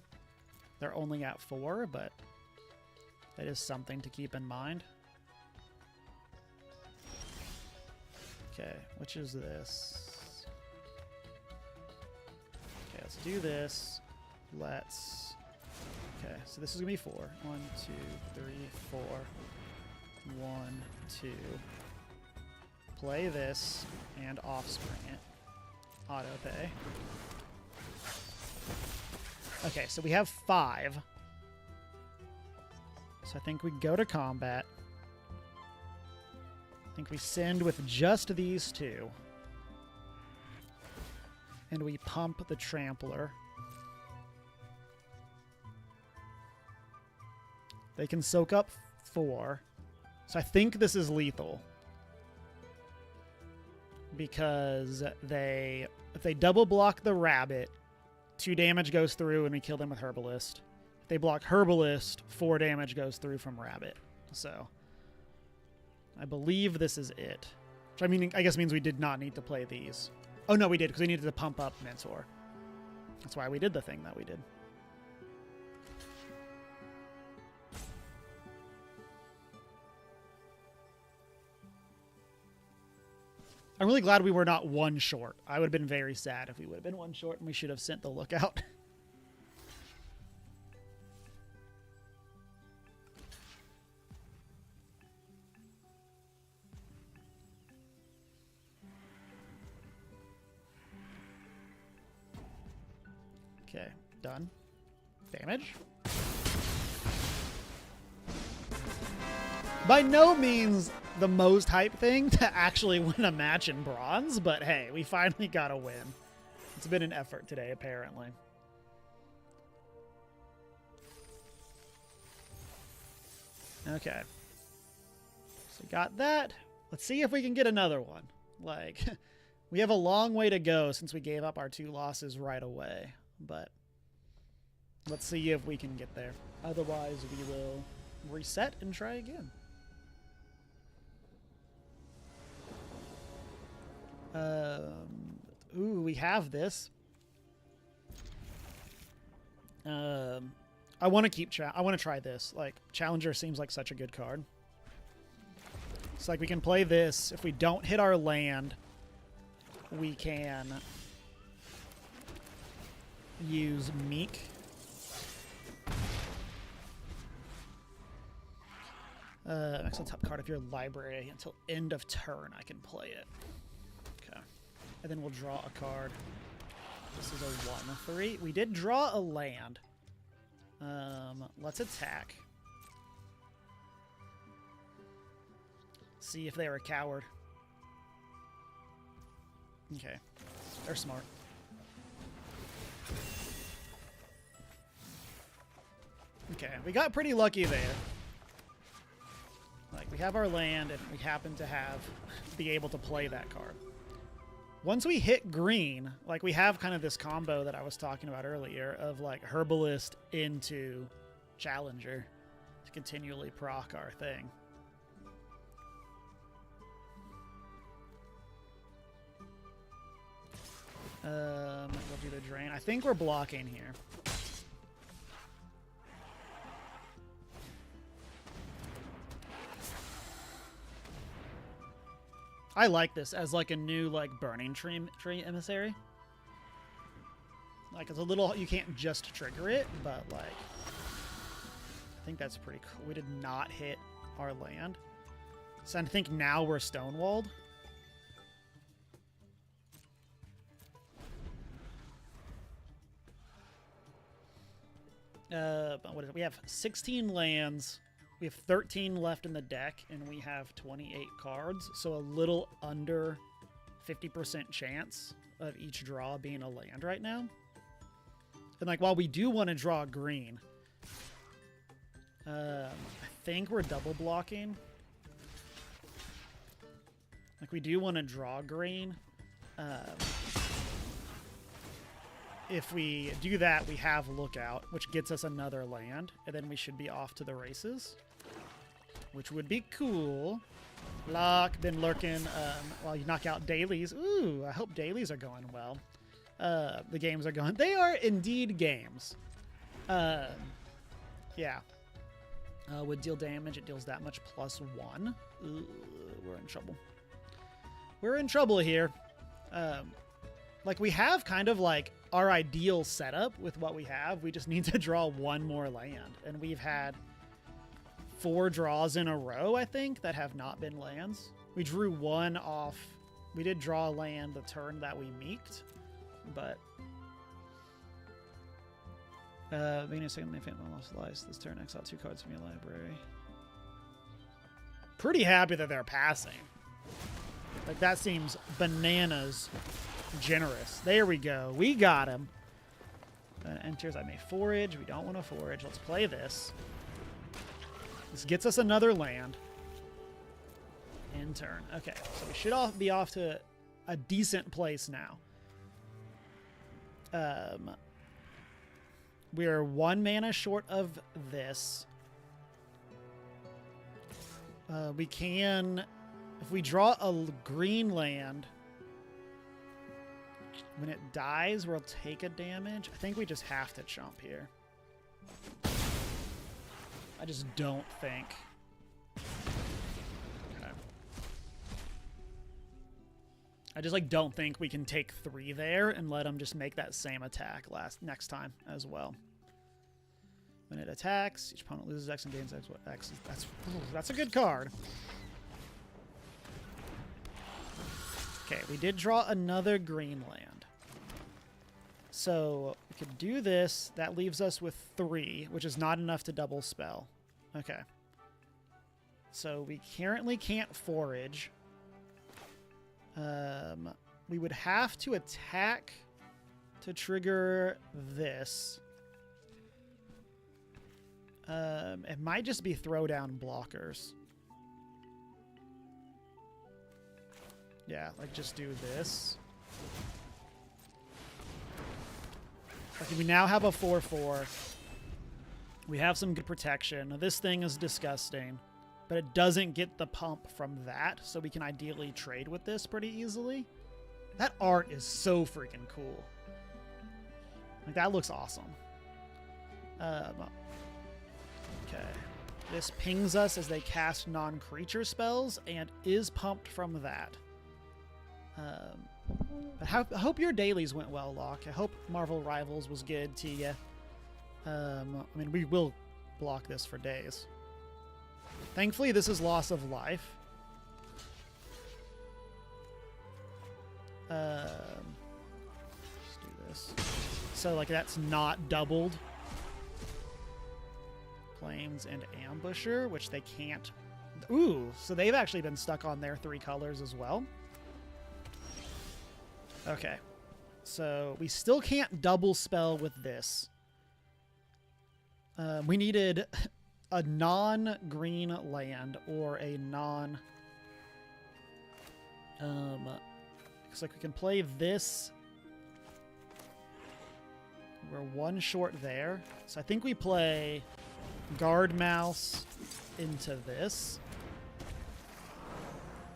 They're only at 4, but that is something to keep in mind. Okay, which is this? Okay, let's do this. Let's... Okay, so this is going to be 4. 1, 2, 3, 4. 1, 2. Play this and offspring it. Auto pay. Okay, so we have 5. So I think we go to combat. I think we send with just these 2. And we pump the Trampler. They can soak up 4. So I think this is lethal. Because if they double block the rabbit, 2 damage goes through and we kill them with Herbalist. If they block Herbalist, 4 damage goes through from rabbit. So I believe this is it. Which I mean, I guess means we did not need to play these. Oh no, we did, because we needed to pump up Mentor. That's why we did the thing that we did. I'm really glad we were not 1 short. I would have been very sad if we would have been 1 short and we should have sent the Lookout. Okay, done. Damage. By no means the most hype thing to actually win a match in bronze, but hey, we finally got a win. It's been an effort today, apparently. Okay. So got that. Let's see if we can get another one. Like, we have a long way to go since we gave up our 2 losses right away, but let's see if we can get there. Otherwise, we will reset and try again. Ooh, we have this. I want to keep I want to try this. Like, Challenger seems like such a good card. It's like we can play this. If we don't hit our land, we can use Meek. Excellent top card of your library. Until end of turn, I can play it. Okay. And then we'll draw a card. This is a 1/3. We did draw a land. Let's attack. See if they're a coward. Okay. They're smart. Okay, we got pretty lucky there. Like, we have our land, and we happen to be able to play that card. Once we hit green, like, we have kind of this combo that I was talking about earlier of, like, Herbalist into Challenger to continually proc our thing. We'll do the drain. I think we're blocking here. I like this as like a new like burning tree emissary. Like, it's a little, you can't just trigger it, but like I think that's pretty cool. We did not hit our land. So I think now we're stonewalled. But what is it? We have 16 lands. We have 13 left in the deck, and we have 28 cards. So a little under 50% chance of each draw being a land right now. And like, while we do want to draw green, I think we're double blocking. Like, we do want to draw green. If we do that, we have Lookout, which gets us another land, and then we should be off to the races, which would be cool. Lock, been lurking while you knock out dailies. Ooh, I hope dailies are going well. The games are going. They are indeed games. Yeah. Would deal damage. It deals that much +1. Ooh, we're in trouble. We're in trouble here. Like, we have kind of like our ideal setup with what we have. We just need to draw one more land, and we've had 4 draws in a row, I think, that have not been lands. We drew 1 off. We did draw a land the turn that we meeked, but being a second infant lost life this turn, exile 2 cards from your library. Pretty happy that they're passing. Like, that seems bananas generous. There we go. We got him. Enters, I may forage. We don't want to forage. Let's play this. This gets us another land. In turn. Okay, so we should all be off to a decent place now. We are 1 mana short of this. We can, if we draw a green land, when it dies, we'll take a damage. I think we just have to chump here. I just don't think. Okay. I just like don't think we can take 3 there and let them just make that same attack next time as well. When it attacks, each opponent loses X and gains X. What X is? That's a good card. Okay, we did draw another green land. So we could do this. That leaves us with 3, which is not enough to double spell. Okay. So we currently can't forage. We would have to attack to trigger this. It might just be throwdown blockers. Yeah, like just do this. Okay, we now have a 4/4. We have some good protection. This thing is disgusting, but it doesn't get the pump from that, so we can ideally trade with this pretty easily. That art is so freaking cool. Like, that looks awesome. Okay. This pings us as they cast non-creature spells and is pumped from that. But I hope your dailies went well, Locke. I hope Marvel Rivals was good to you. I mean, we will block this for days. Thankfully, this is loss of life. Let's do this. So, like, that's not doubled. Plains and Ambusher, which they can't... Ooh, so they've actually been stuck on their 3 colors as well. Okay. So we still can't double spell with this. We needed a non-green land or a non... looks like we can play this. We're 1 short there. So I think we play Guard Mouse into this.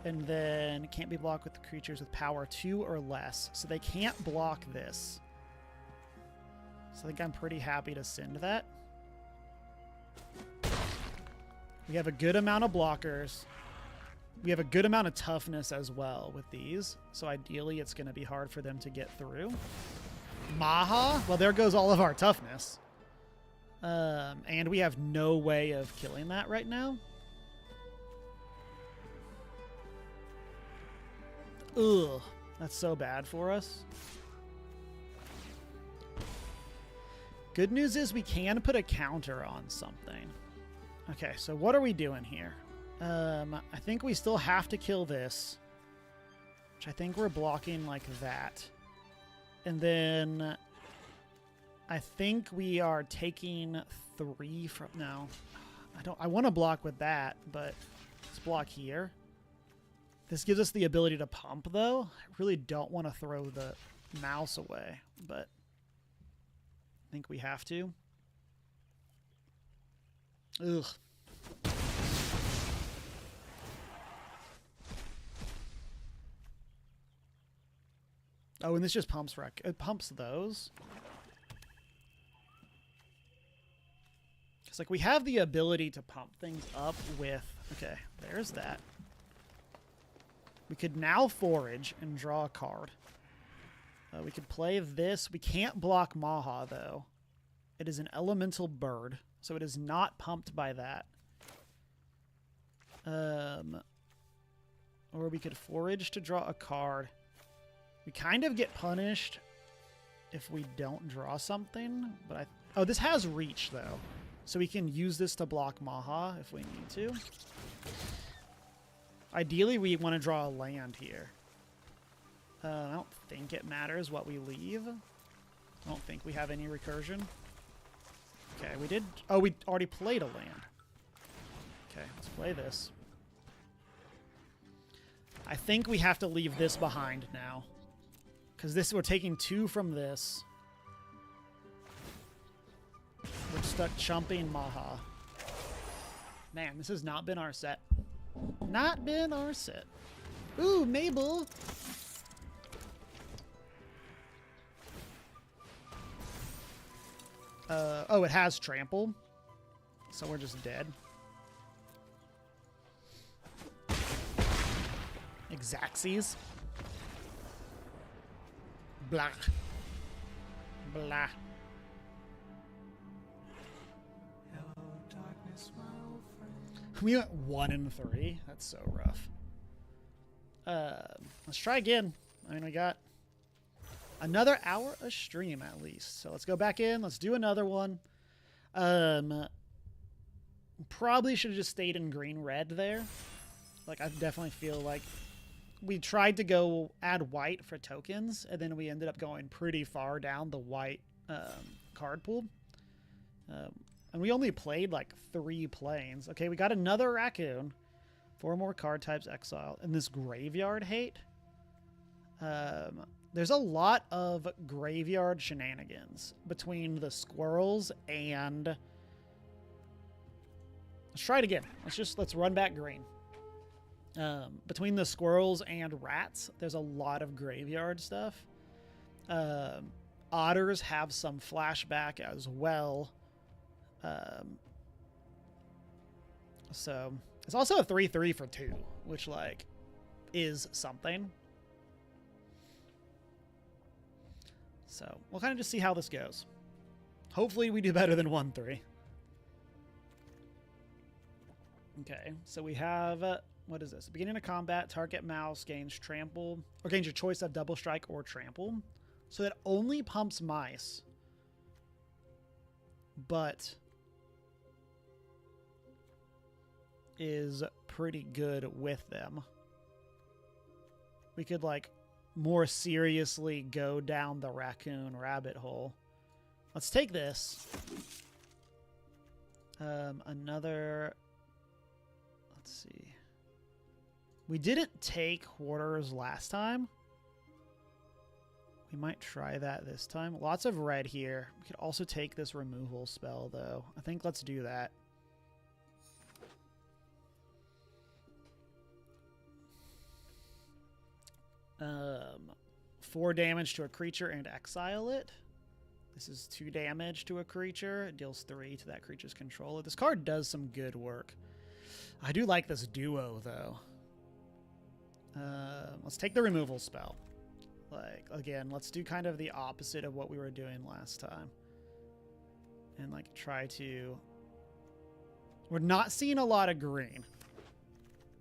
And then it can't be blocked with creatures with power 2 or less. So they can't block this. So I think I'm pretty happy to send that. We have a good amount of blockers. We have a good amount of toughness as well with these. So ideally it's going to be hard for them to get through. Maha? Well, there goes all of our toughness. And we have no way of killing that right now. Ugh, that's so bad for us. Good news is we can put a counter on something. Okay, so what are we doing here? I think we still have to kill this, which I think we're blocking like that. And then I think we are taking 3 from... No, I want to block with that, but let's block here. This gives us the ability to pump, though. I really don't want to throw the mouse away, but I think we have to. Ugh. Oh, and this just pumps it pumps those. It's like we have the ability to pump things up with... Okay, there's that. We could now forage and draw a card. We could play this. We can't block Maha, though. It is an elemental bird, so it is not pumped by that. Or we could forage to draw a card. We kind of get punished if we don't draw something, but oh, this has reach though. So we can use this to block Maha if we need to. Ideally, we want to draw a land here. I don't think it matters what we leave. I don't think we have any recursion. Okay, we did... Oh, we already played a land. Okay, let's play this. I think we have to leave this behind now. Because we're taking 2 from this. We're stuck chumping Maha. Man, this has not been our set. Not been our set. Ooh, Mabel! Oh, it has trample. So we're just dead. Exacxies. Blah. Blah. Hello, darkness, my old friend. We went 1 and 3. That's so rough. Let's try again. I mean, we got another hour a stream at least. So let's go back in. Let's do another one. Probably should have just stayed in green-red there. Like, I definitely feel like we tried to go add white for tokens, and then we ended up going pretty far down the white card pool. And we only played like 3 planes. Okay, we got another raccoon. 4 more card types exiled. And this graveyard hate. There's a lot of graveyard shenanigans between the squirrels and... Let's try it again. Let's run back green. Between the squirrels and rats, there's a lot of graveyard stuff. Otters have some flashback as well. So it's also a 3/3 for 2, which like is something. So we'll kind of just see how this goes. Hopefully we do better than 1/3. Okay, so we have what is this? Beginning of combat, target mouse gains trample, or gains your choice of double strike or trample. So that only pumps mice, but is pretty good with them. We could like more seriously go down the raccoon rabbit hole. Let's take this. Another... Let's see. We didn't take Hoarders last time. We might try that this time. Lots of red here. We could also take this removal spell, though. I think let's do that. Um, 4 damage to a creature and exile it. This is 2 damage to a creature. It deals 3 to that creature's controller. This card does some good work. I do like this duo, though. Let's take the removal spell. Like, again, let's do kind of the opposite of what we were doing last time. And, like, try to... We're not seeing a lot of green.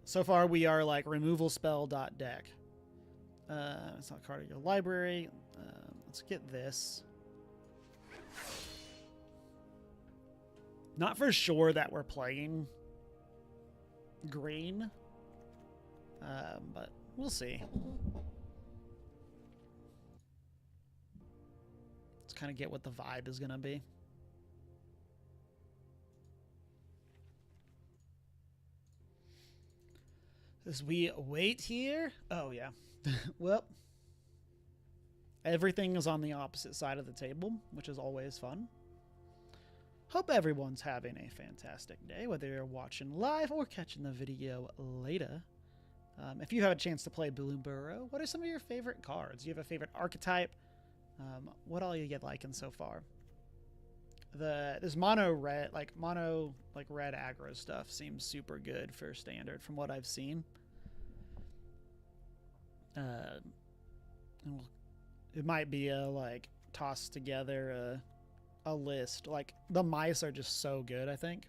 So far, we are, like, removal spell deck. It's not a card of your library. Let's get this. Not for sure that we're playing green. But we'll see. Let's kind of get what the vibe is going to be. As we wait here... Oh, yeah. Well, everything is on the opposite side of the table, which is always fun. Hope everyone's having a fantastic day, whether you're watching live or catching the video later. If you have a chance to play Bloomburrow, what are some of your favorite cards? Do you have a favorite archetype? What all you get liking so far? This mono red aggro stuff seems super good for standard from what I've seen. It might be a like toss together a list. Like the mice are just so good, I think.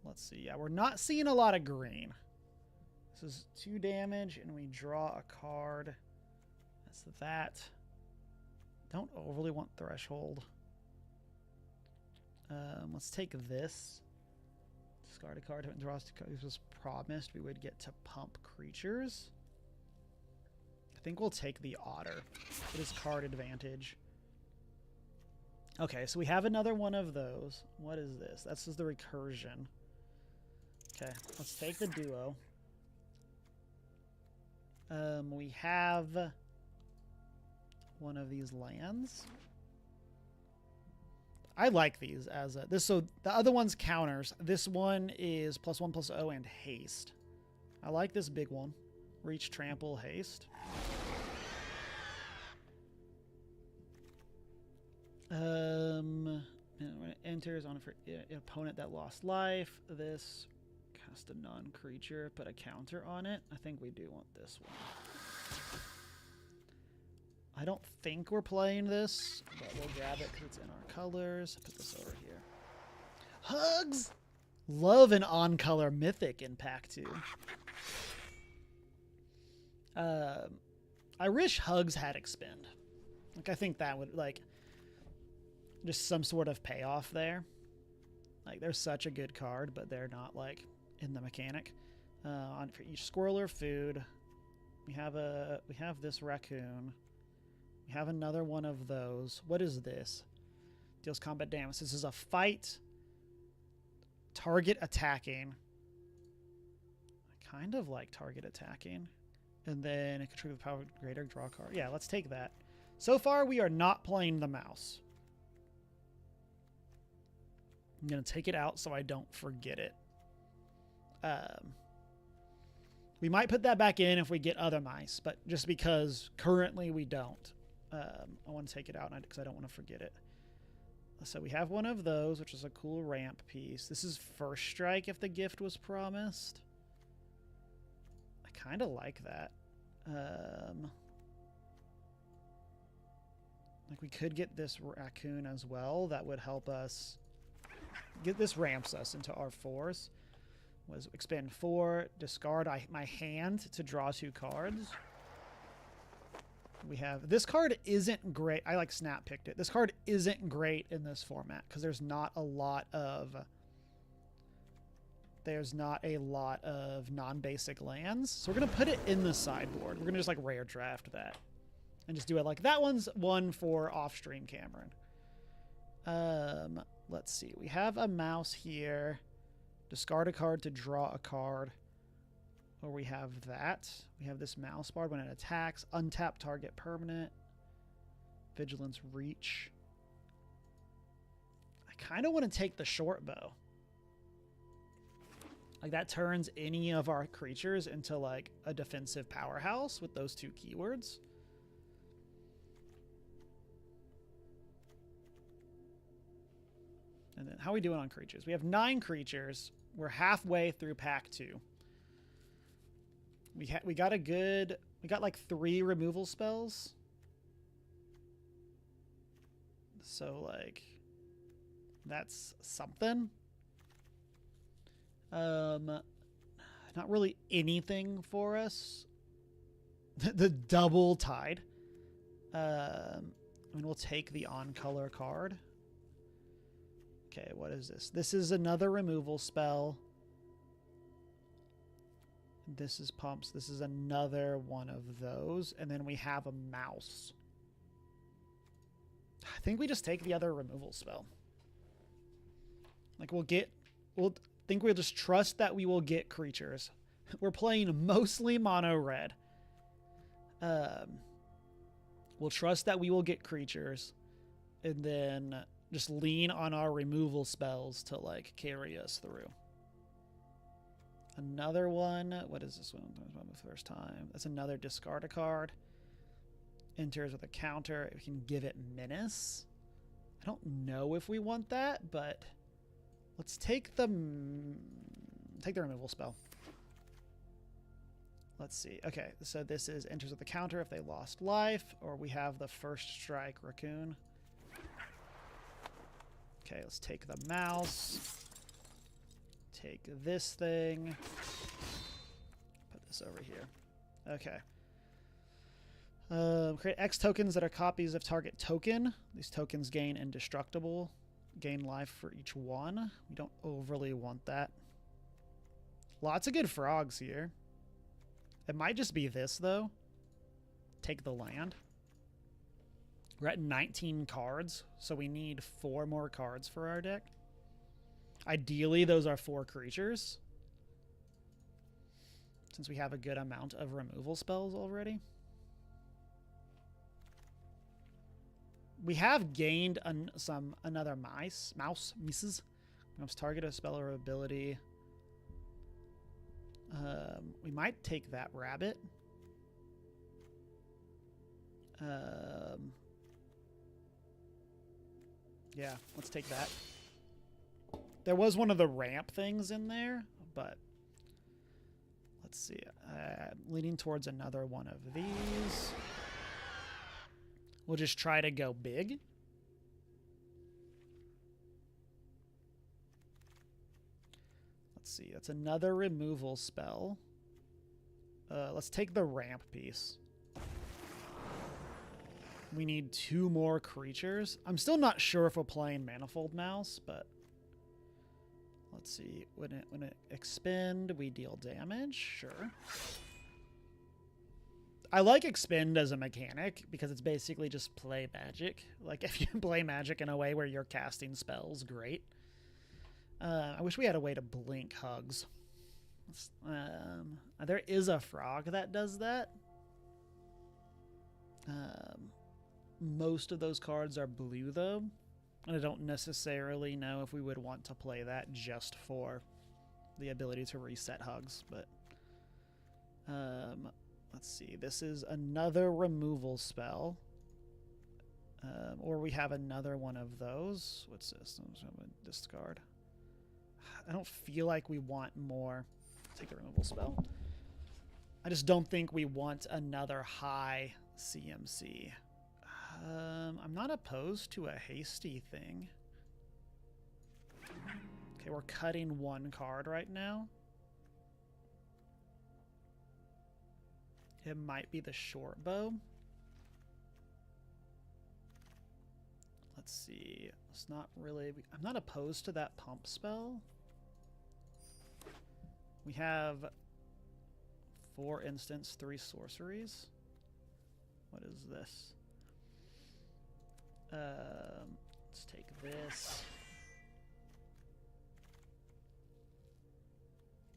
Let's see. Yeah, we're not seeing a lot of green. This is 2 damage, and we draw a card. That's that. Don't overly want Threshold. Let's take this. Discard a card. It draws 2 cards. This was promised we would get to pump creatures. I think we'll take the Otter. It is card advantage. Okay, so we have another one of those. What is this? This is the recursion. Okay, let's take the duo. We have one of these lands. I like these as a, this. So the other one's counters. This one is +1/+0 and haste. I like this big one. Reach, trample, haste. When it enters on for an opponent that lost life, this cast a non-creature, put a counter on it. I think we do want this one. I don't think we're playing this, but we'll grab it because it's in our colors. Put this over here. Hugs! Love an on-color mythic in Pack 2. I wish Hugs had expend. Like, I think that would, like, just some sort of payoff there. Like, they're such a good card, but they're not, like, in the mechanic. For each squirrel or food, we have this raccoon. We have another one of those. What is this? Deals combat damage. This is a fight. Target attacking. I kind of like target attacking. And then it contributes power greater, draw a card. Yeah, let's take that. So far, we are not playing the mouse. I'm going to take it out so I don't forget it. We might put that back in if we get other mice, but just because currently we don't. I want to take it out because I don't want to forget it. So we have one of those, which is a cool ramp piece. This is first strike if the gift was promised. I kind of like that. Like we could get this raccoon as well. That would help us. This ramps us into our 4s. Was expend 4, discard my hand to draw 2 cards. We have this card isn't great. I like snap picked it. This card isn't great in this format because there's not a lot of non-basic lands. So we're gonna put it in the sideboard. We're gonna just like rare draft that and just do it like that. One's one for off-stream Cameron. Let's see. We have a mouse here. Discard a card to draw a card. Or we have that. We have this mouse bard when it attacks. Untap target permanent. Vigilance reach. I kind of want to take the short bow. Like that turns any of our creatures into like a defensive powerhouse with those 2 keywords. And then how are we doing on creatures? We have 9 creatures. We're halfway through Pack 2. We got like 3 removal spells. So like that's something. Not really anything for us. The double tide. I mean, we'll take the on-color card. Okay, what is this? This is another removal spell. This is pumps. This is another one of those. And then we have a mouse. I think we just take the other removal spell. Like we'll just trust that we will get creatures. We're playing mostly mono red. We'll trust that we will get creatures. And then just lean on our removal spells to like carry us through. Another one. What is this one? The first time. That's another discard a card. Enters with a counter. We can give it menace. I don't know if we want that, but let's take the removal spell. Let's see. Okay, so this is enters with a counter if they lost life, or we have the first strike raccoon. Okay, let's take the mouse. take this thing. Put this over here. Okay. Create X tokens that are copies of target token. These tokens gain indestructible. Gain life for each one. We don't overly want that. Lots of good frogs here. It might just be this, though. Take the land. We're at 19 cards, so we need 4 more cards for our deck. Ideally, those are 4 creatures, since we have a good amount of removal spells already. We have gained another mouse. Becomes target a spell or ability. We might take that rabbit. Yeah, let's take that. There was one of the ramp things in there, but let's see. Leaning towards another one of these. We'll just try to go big. Let's see. That's another removal spell. Let's take the ramp piece. We need 2 more creatures. I'm still not sure if we're playing Manifold Mouse, but let's see. When it expend, we deal damage. Sure. I like expend as a mechanic because it's basically just play magic. Like, if you play magic in a way where you're casting spells, great. I wish we had a way to blink hugs. There is a frog that does that. Most of those cards are blue, though. And I don't necessarily know if we would want to play that just for the ability to reset hugs. But let's see. This is another removal spell. Or we have another one of those. What's this? I'm going to discard. I don't feel like we want more. Take the removal spell. I just don't think we want another high CMC. I'm not opposed to a hasty thing. Okay, we're cutting 1 card right now. It might be the short bow. Let's see. It's not really... I'm not opposed to that pump spell. We have 4 instants, 3 sorceries. What is this? Let's take this.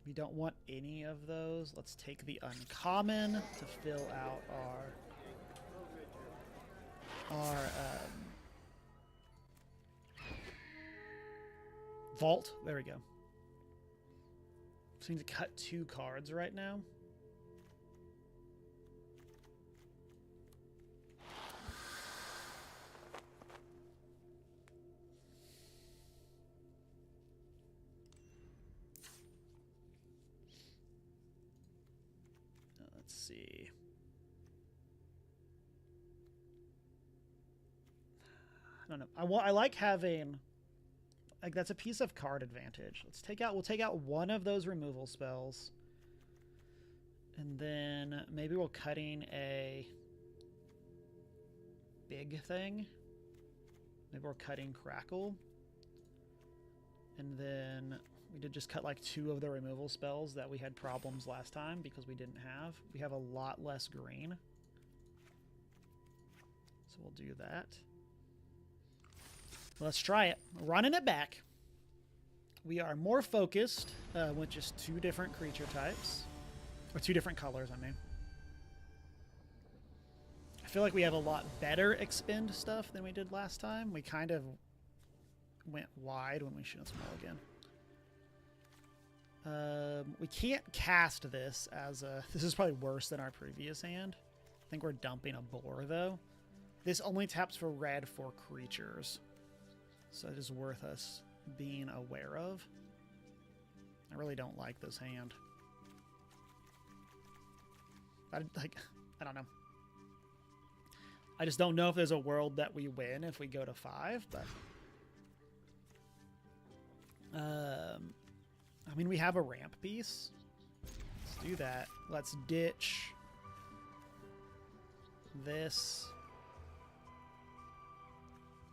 We don't want any of those. Let's take the uncommon to fill out our vault. There we go. So we need to cut 2 cards right now. Let's see. I don't know. I like having... Like, that's a piece of card advantage. We'll take out 1 of those removal spells. And then maybe we're cutting a big thing. Maybe we're cutting Crackle. And then we did just cut like 2 of the removal spells that we had problems last time because we didn't have. We have a lot less green. So we'll do that. Let's try it. Running it back. We are more focused with just 2 different creature types. Or 2 different colors, I mean. I feel like we have a lot better expend stuff than we did last time. We kind of went wide when we should small again. We can't cast this as a... This is probably worse than our previous hand. I think we're dumping a boar, though. This only taps for red for creatures. So it is worth us being aware of. I really don't like this hand. I don't know. I just don't know if there's a world that we win if we go to 5, but... I mean, we have a ramp piece. Let's do that. Let's ditch this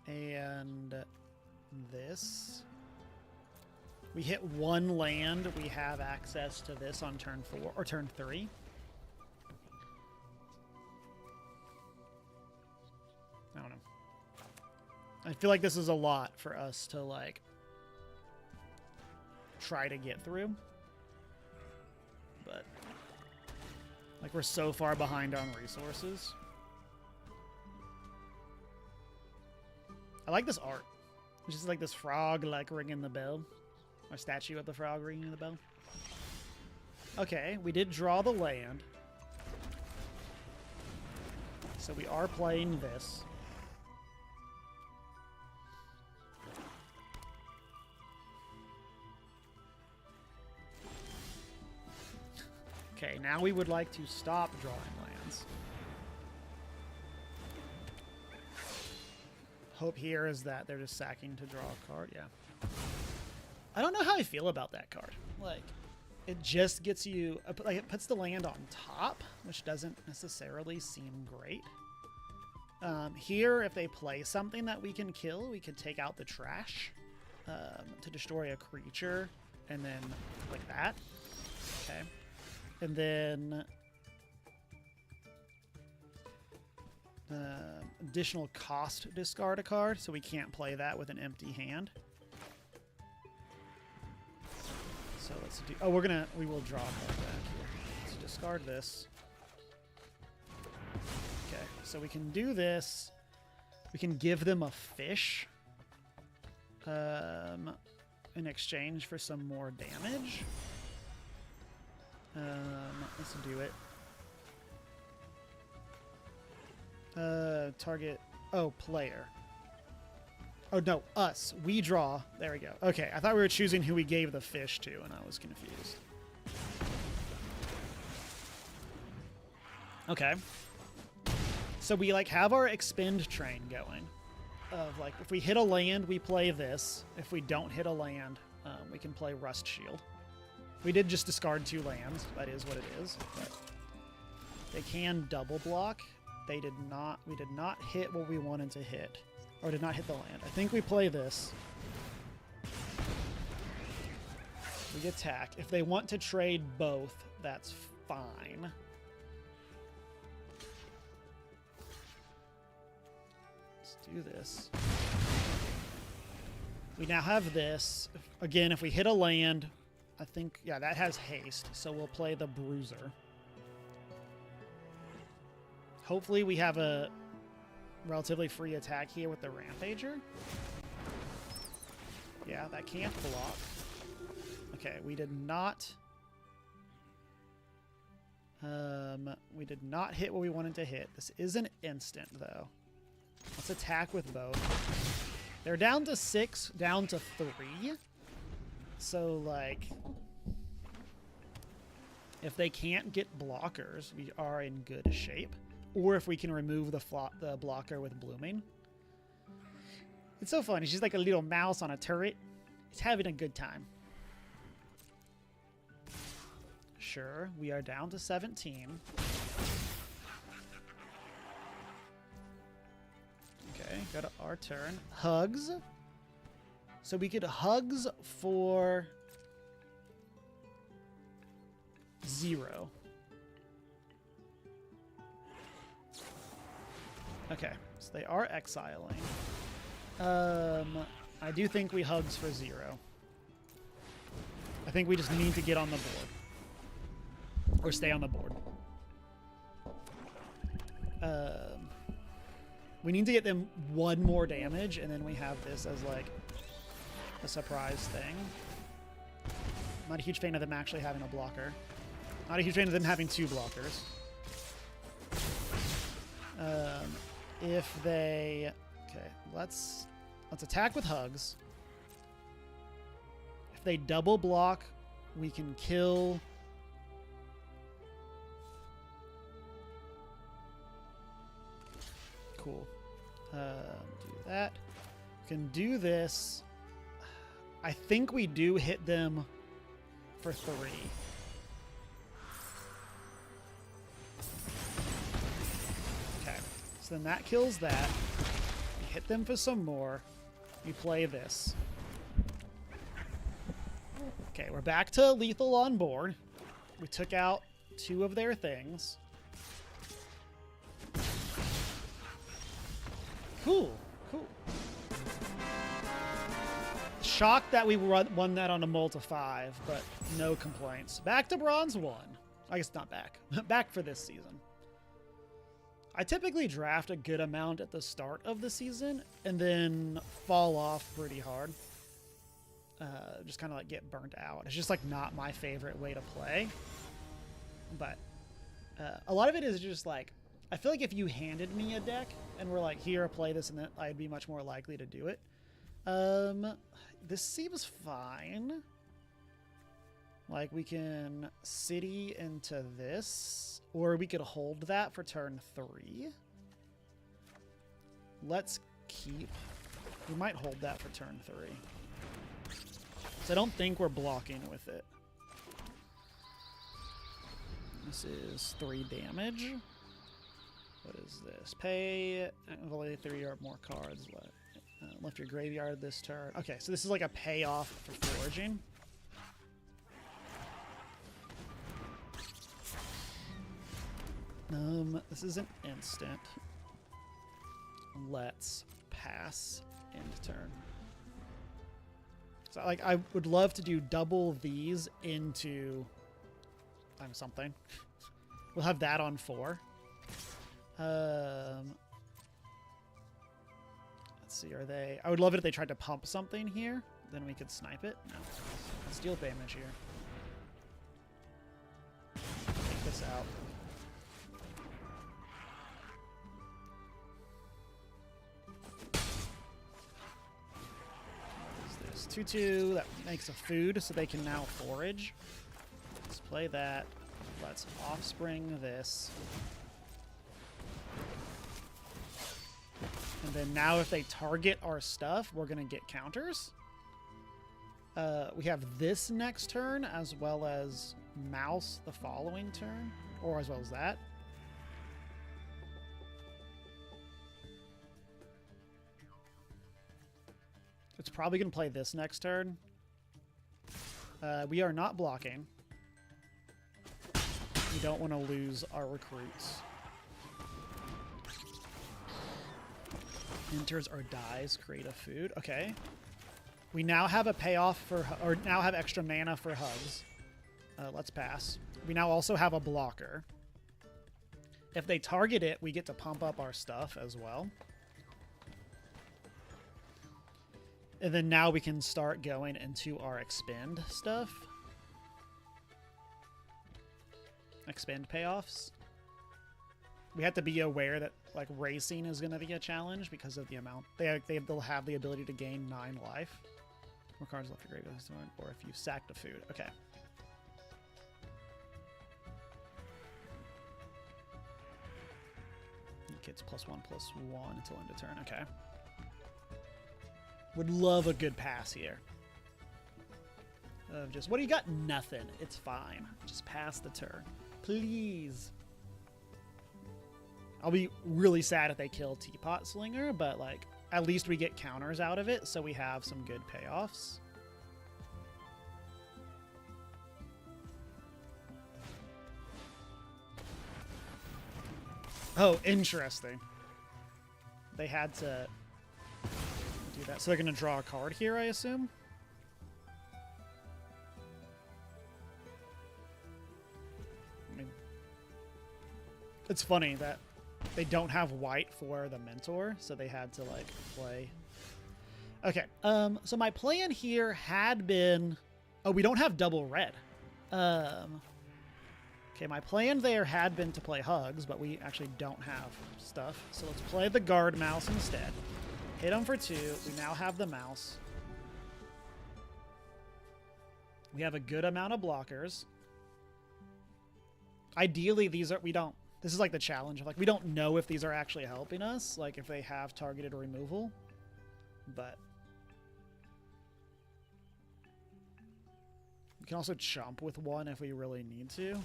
and this. We hit one land, we have access to this on turn 4 or turn 3. I don't know. I feel like this is a lot for us to like try to get through. But like we're so far behind on resources. I like this art. It's just like this frog like ringing the bell. Or statue of the frog ringing the bell. Okay, we did draw the land. So we are playing this. Okay, now we would like to stop drawing lands. Hope here is that they're just sacking to draw a card. Yeah. I don't know how I feel about that card. Like, it just gets you, like, it puts the land on top, which doesn't necessarily seem great. Here, if they play something that we can kill, we could take out the trash to destroy a creature, and then like that. Okay. And then additional cost discard a card, so we can't play that with an empty hand. So let's do. Oh, we will draw a card back here. Let's discard this. Okay, so we can do this. We can give them a fish in exchange for some more damage. Let's do it. Target. Oh, player. Oh, no, us. We draw. There we go. Okay, I thought we were choosing who we gave the fish to, and I was confused. Okay. So we, like, have our expend train going. Of, like, if we hit a land, we play this. If we don't hit a land, we can play Rust Shield. We did just discard 2 lands. That is what it is. But they can double block. They did not. We did not hit what we wanted to hit. Or did not hit the land. I think we play this. We attack. If they want to trade both, that's fine. Let's do this. We now have this. Again, if we hit a land, I think, yeah, that has haste, so we'll play the Bruiser. Hopefully we have a relatively free attack here with the Rampager. Yeah, that can't block. Okay, we did not hit what we wanted to hit. This is an instant, though. Let's attack with both. They're down to 6, down to 3. So, like, if they can't get blockers, we are in good shape. Or if we can remove the blocker with blooming. It's so funny. She's like a little mouse on a turret. It's having a good time. Sure, we are down to 17. Okay, go to our turn. Hugs. So we get hugs for 0. Okay, so they are exiling. I do think we hugs for 0. I think we just need to get on the board. Or stay on the board. We need to get them 1 more damage, and then we have this as, like, a surprise thing. I'm not a huge fan of them actually having a blocker. Not a huge fan of them having 2 blockers. If they... Okay, let's attack with hugs. If they double block, we can kill... Cool. Do that. We can do this. I think we do hit them for 3. Okay, so then that kills that. We hit them for some more. We play this. Okay, we're back to lethal on board. We took out 2 of their things. Cool, cool. Shocked that we won that on a multi 5, but no complaints. Back to bronze 1. I guess not back. Back for this season. I typically draft a good amount at the start of the season and then fall off pretty hard. Just kind of like get burnt out. It's just like not my favorite way to play. But a lot of it is just like, I feel like if you handed me a deck and were like, here, play this, and then I'd be much more likely to do it. This seems fine. Like we can city into this, or we could hold that for turn 3. Let's keep. We might hold that for turn 3. So I don't think we're blocking with it. This is 3 damage. What is this? Pay only 3 or more cards. Left your graveyard this turn. Okay, so this is like a payoff for foraging. This is an instant. Let's pass end turn. So like I would love to do double these into something. We'll have that on 4. Let's see, are they... I would love it if they tried to pump something here. Then we could snipe it. No. Let's deal damage here. Take this out. What is this? 2/2. That makes a food, so they can now forage. Let's play that. Let's offspring this. And then now if they target our stuff, we're going to get counters. We have this next turn as well as mouse the following turn. Or as well as that. It's probably going to play this next turn. We are not blocking. We don't want to lose our recruits. Enters or dies, create a food. Okay. We now have a payoff for, or now have extra mana for hugs. Let's pass. We now also have a blocker. If they target it, we get to pump up our stuff as well. And then now we can start going into our expend stuff. Expend payoffs. We have to be aware that like racing is going to be a challenge because of the amount they'll have the ability to gain 9 life. More cards left your graveyard this turn, or if you sacked a food. Okay. Kids +1/+1 until end of turn. Okay. Would love a good pass here. Just what do you got? Nothing. It's fine. Just pass the turn, please. I'll be really sad if they kill Teapot Slinger, but like at least we get counters out of it, so we have some good payoffs. Oh, interesting. They had to do that. So they're going to draw a card here, I assume? I mean, it's funny that they don't have white for the mentor, so they had to like play. Okay, so my plan here had been, oh, we don't have double red. Okay, my plan there had been to play hugs, but we actually don't have stuff. So let's play the guard mouse instead. Hit them for 2. We now have the mouse. We have a good amount of blockers. Ideally, these are, this is like the challenge of like, we don't know if these are actually helping us, like if they have targeted removal, but can also chump with one if we really need to.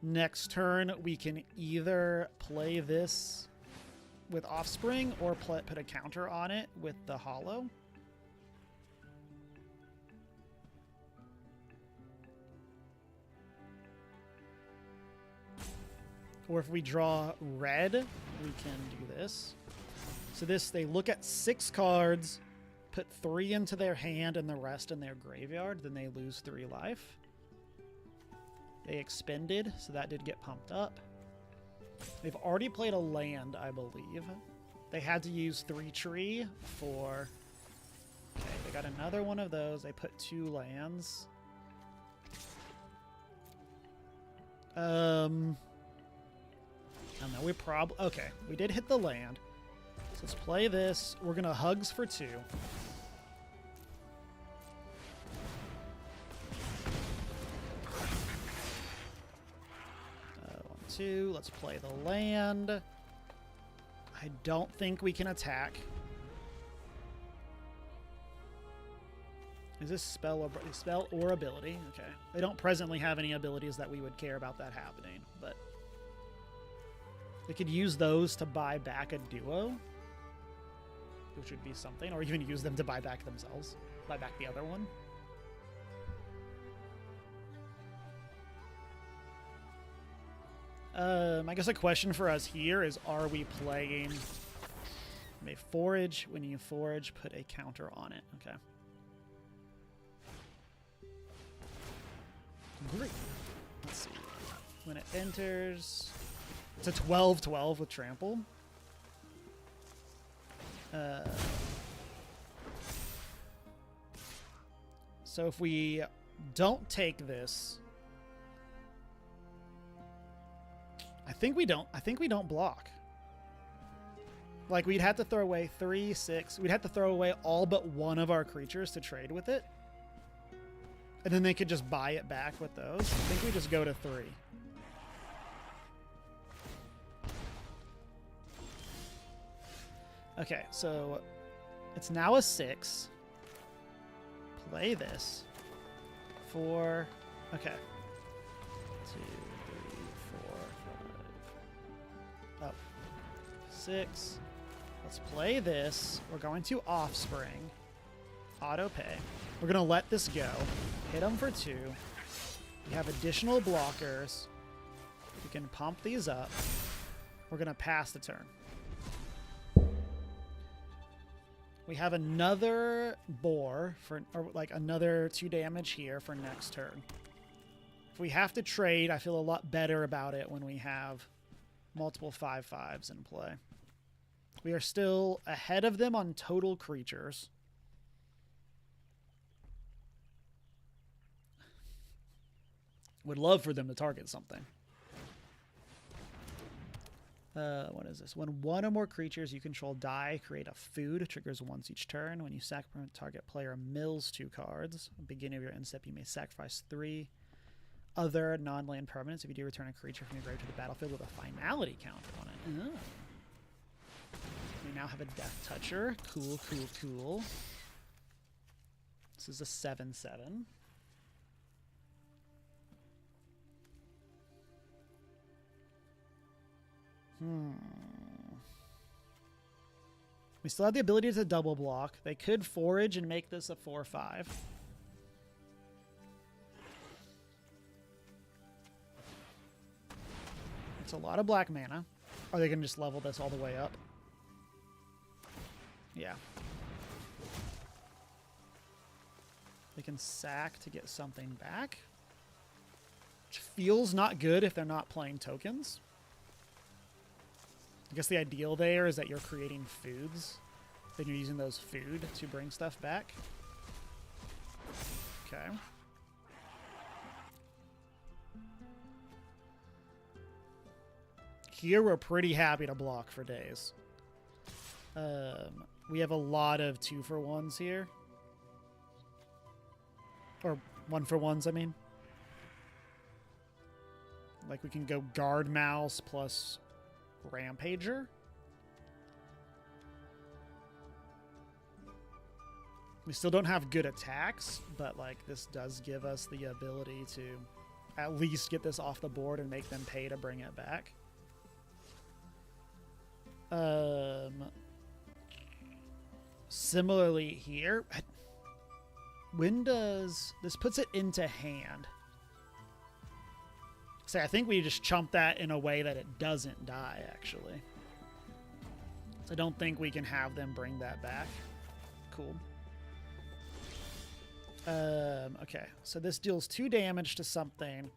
Next turn, we can either play this with Offspring or put a counter on it with the Hollow. Or if we draw red, we can do this. So this, they look at 6 cards, put 3 into their hand and the rest in their graveyard, then they lose 3 life. They expended, so that did get pumped up. They've already played a land, I believe. They had to use 3 tree for... Okay, they got another one of those. They put 2 lands. I don't know, we probably... Okay, we did hit the land. So let's play this. We're going to Hugs for 2. 2. Let's play the land. I don't think we can attack. Is this spell or ability? Okay. They don't presently have any abilities that we would care about that happening, but they could use those to buy back a duo, which would be something, or even use them to buy back themselves. Buy back the other one. I guess a question for us here is, are we playing a forage? When you forage, put a counter on it. Okay. Great. Let's see. When it enters, it's a 12/12 with trample. So if we don't take this, I think we don't block. Like, we'd have to throw away 3, 6. We'd have to throw away all but one of our creatures to trade with it. And then they could just buy it back with those. I think we just go to 3. Okay, so it's now a 6. Play this. 4. Okay. 2, 3, 4, 5. Oh. 6. Let's play this. We're going to Offspring. Auto pay. We're going to let this go. Hit them for 2. We have additional blockers. We can pump these up. We're going to pass the turn. We have another boar for, or like another 2 damage here for next turn. If we have to trade, I feel a lot better about it when we have multiple 5/5s in play. We are still ahead of them on total creatures. Would love for them to target something. What is this? When one or more creatures you control die, create a food. Triggers once each turn. When you sacrifice, target player mills 2 cards. At the beginning of your end step, you may sacrifice 3 other non-land permanents. If you do, return a creature from your grave to the battlefield with a finality counter on it. Oh. We now have a Death Toucher. Cool, cool, cool. This is a 7/7. We still have the ability to double block. They could forage and make this a 4/5. It's a lot of black mana. Are they going to just level this all the way up? Yeah. They can sack to get something back, which feels not good if they're not playing tokens. I guess the ideal there is that you're creating foods. Then you're using those food to bring stuff back. Okay. Here we're pretty happy to block for days. We have a lot of 2-for-1s here. Or 1-for-1s, I mean. Like, we can go Guard Mouse plus Rampager. We still don't have good attacks, but like this does give us the ability to at least get this off the board and make them pay to bring it back. Similarly here, when does this puts it into hand? Say, I think we just chump that in a way that it doesn't die, actually. So I don't think we can have them bring that back. Cool. Okay, so this deals 2 damage to something,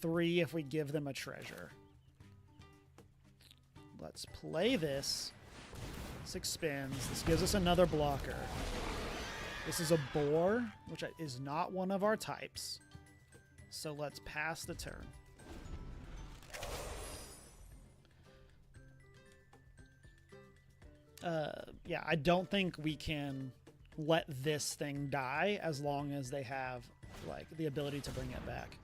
3 if we give them a treasure. Let's play this. 6 spins. This gives us another blocker. This is a boar, which is not one of our types. So let's pass the turn. Yeah, I don't think we can let this thing die as long as they have like the ability to bring it back.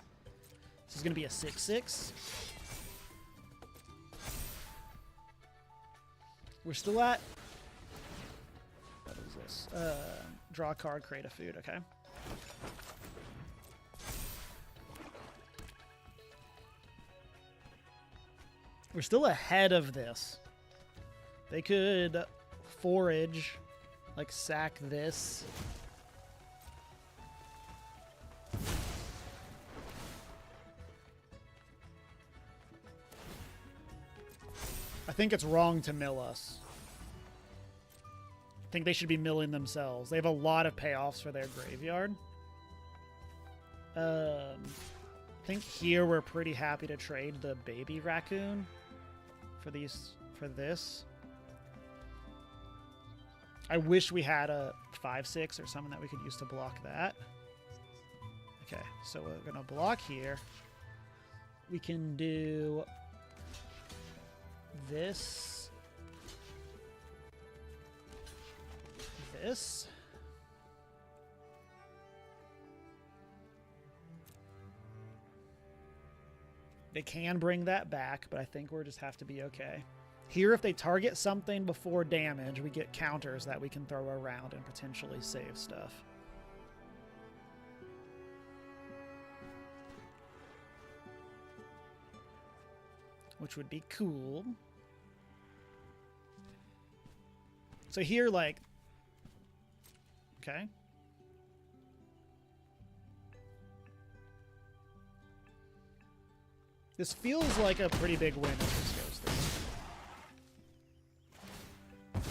This is going to be a 6/6. We're still at... What is this? Draw a card, create a food, okay. We're still ahead of this. They could forage, like sack this. I think it's wrong to mill us. I think they should be milling themselves. They have a lot of payoffs for their graveyard. I think here we're pretty happy to trade the baby raccoon for this. I wish we had a 5/6 or something that we could use to block that. Okay, so we're gonna block here. We can do this. This. They can bring that back, but I think we'll just have to be okay. Here, if they target something before damage, we get counters that we can throw around and potentially save stuff. Which would be cool. So here, like... Okay. This feels like a pretty big win if this goes through.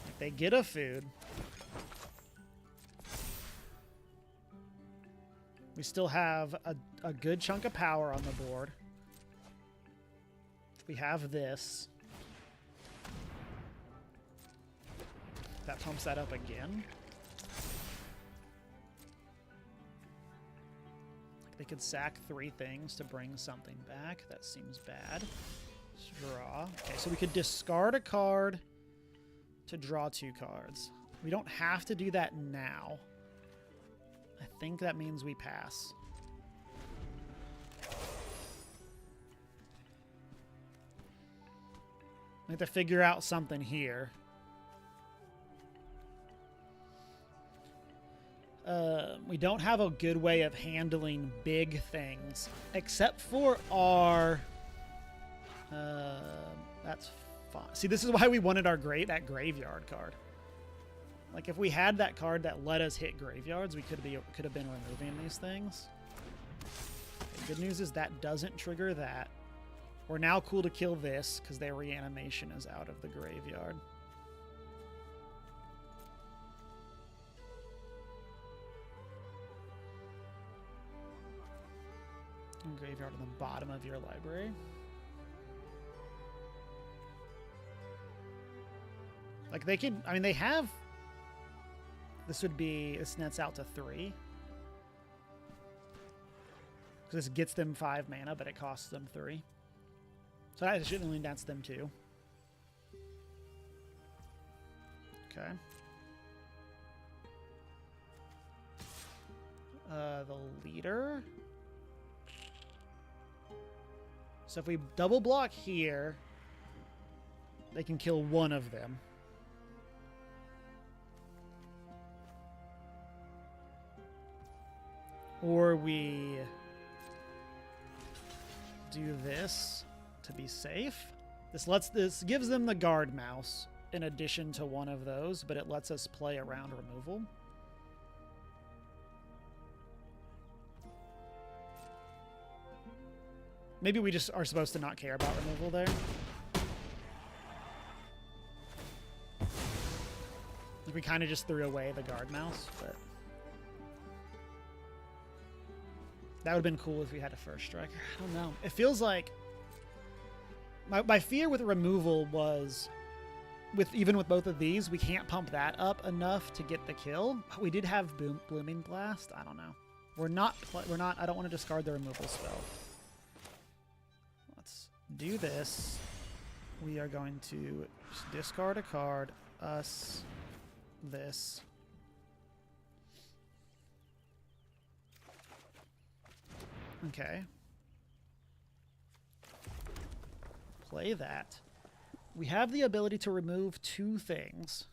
If they get a food. We still have a good chunk of power on the board. We have this. That pumps that up again. They could sack 3 things to bring something back. That seems bad. Let's draw. Okay, so we could discard a card to draw 2 cards. We don't have to do that now. I think that means we pass. We have to figure out something here. We don't have a good way of handling big things, except for our... that's fine. See, this is why we wanted our that graveyard card. Like, if we had that card that let us hit graveyards, we could have been removing these things. Okay, good news is that doesn't trigger that. We're now cool to kill this, because their reanimation is out of the graveyard. Graveyard on the bottom of your library. Like they could, I mean, they have. This nets out to 3. This gets them 5 mana, but it costs them 3. So that shouldn't mean that's them too. Okay. The leader. So if we double block here, they can kill one of them. Or we do this to be safe. This gives them the guard mouse in addition to one of those, but it lets us play around removal. Maybe we just are supposed to not care about removal there. We kind of just threw away the guard mouse, but that would have been cool if we had a first striker. I don't know. It feels like my fear with removal was even with both of these, we can't pump that up enough to get the kill. We did have Blooming Blast. I don't know. We're not. I don't want to discard the removal spell. Let's do this. We are going to just discard a card. This. Okay. Play that. We have the ability to remove 2 things,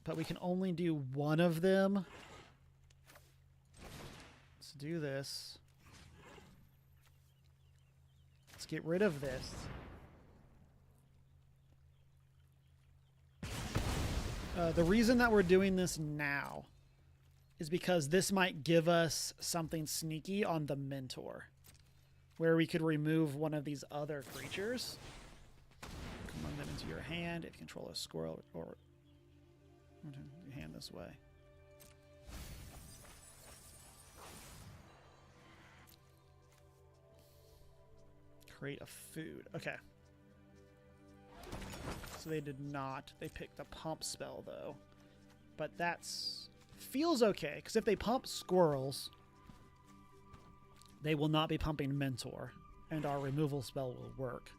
but we can only do one of them. Let's do this. Let's get rid of this. The reason that we're doing this now is because this might give us something sneaky on the Mentor, where we could remove one of these other creatures. Command them into your hand if you control a squirrel, or your hand this way. Create a food. Okay. So they did not. They picked a pump spell, though. But that's feels okay, because if they pump squirrels, they will not be pumping Mentor, and our removal spell will work.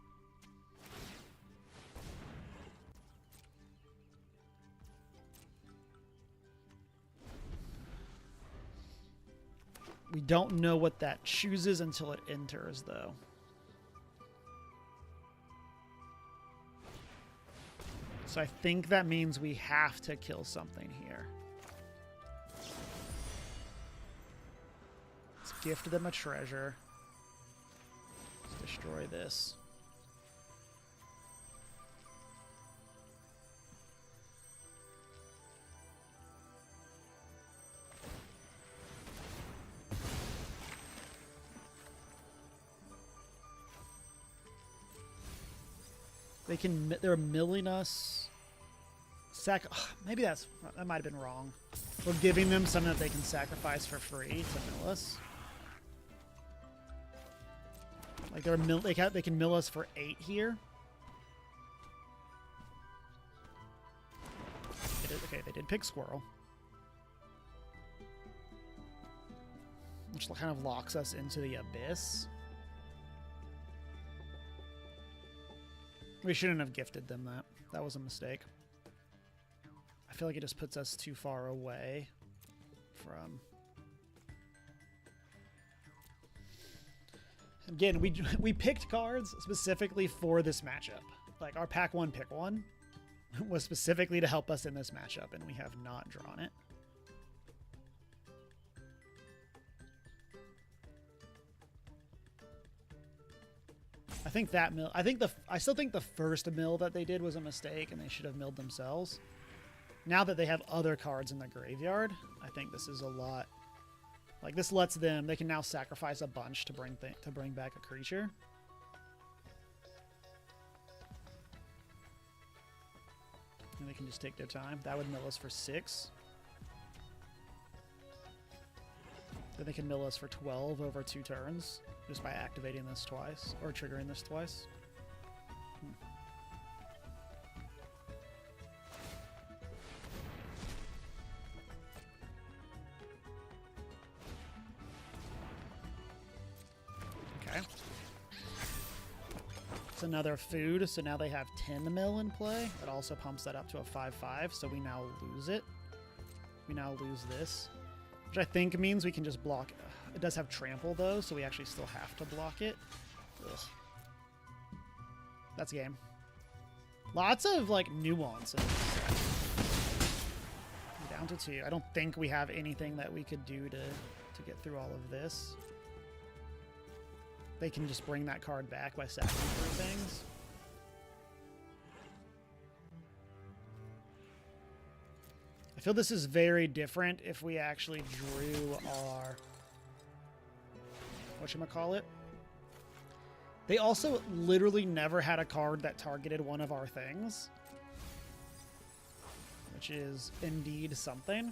We don't know what that chooses until it enters, though. So I think that means we have to kill something here. Let's gift them a treasure. Let's destroy this. They're milling us. Maybe that might have been wrong. We're giving them something that they can sacrifice for free to mill us. Like they can mill us for 8 here. Okay, they did pick squirrel, which kind of locks us into the abyss. We shouldn't have gifted them that. That was a mistake. I feel like it just puts us too far away from... Again, we picked cards specifically for this matchup. Like, our pack 1 pick 1 was specifically to help us in this matchup, and we have not drawn it. I think that mill. I still think the first mill that they did was a mistake, and they should have milled themselves. Now that they have other cards in the graveyard, I think this is a lot. Like, this lets them. They can now sacrifice a bunch to bring back a creature. And they can just take their time. That would mill us for 6. Then they can mill us for 12 over 2 turns. Just by activating this twice, or triggering this twice. Okay. It's another food, so now they have 10 mil in play. It also pumps that up to a 5/5, so we now lose it. We now lose this, which I think means we can just block. It does have trample, though, so we actually still have to block it. Ugh. That's game. Lots of, like, nuance in this set. Down to 2. I don't think we have anything that we could do to to get through all of this. They can just bring that card back by sacking through things. I feel this is very different if we actually drew our... whatchamacallit? They also literally never had a card that targeted one of our things. Which is indeed something.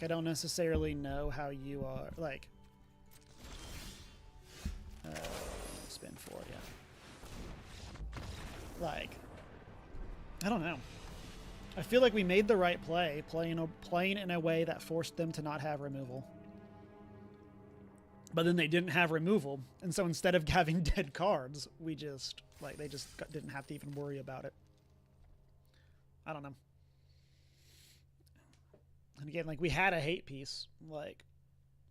I don't necessarily know how you are, like... spin 4, yeah. Like... I don't know. I feel like we made the right play, playing in a way that forced them to not have removal. But then they didn't have removal, and so instead of having dead cards, we just, like, they just didn't have to even worry about it. I don't know. And again, like, we had a hate piece. Like,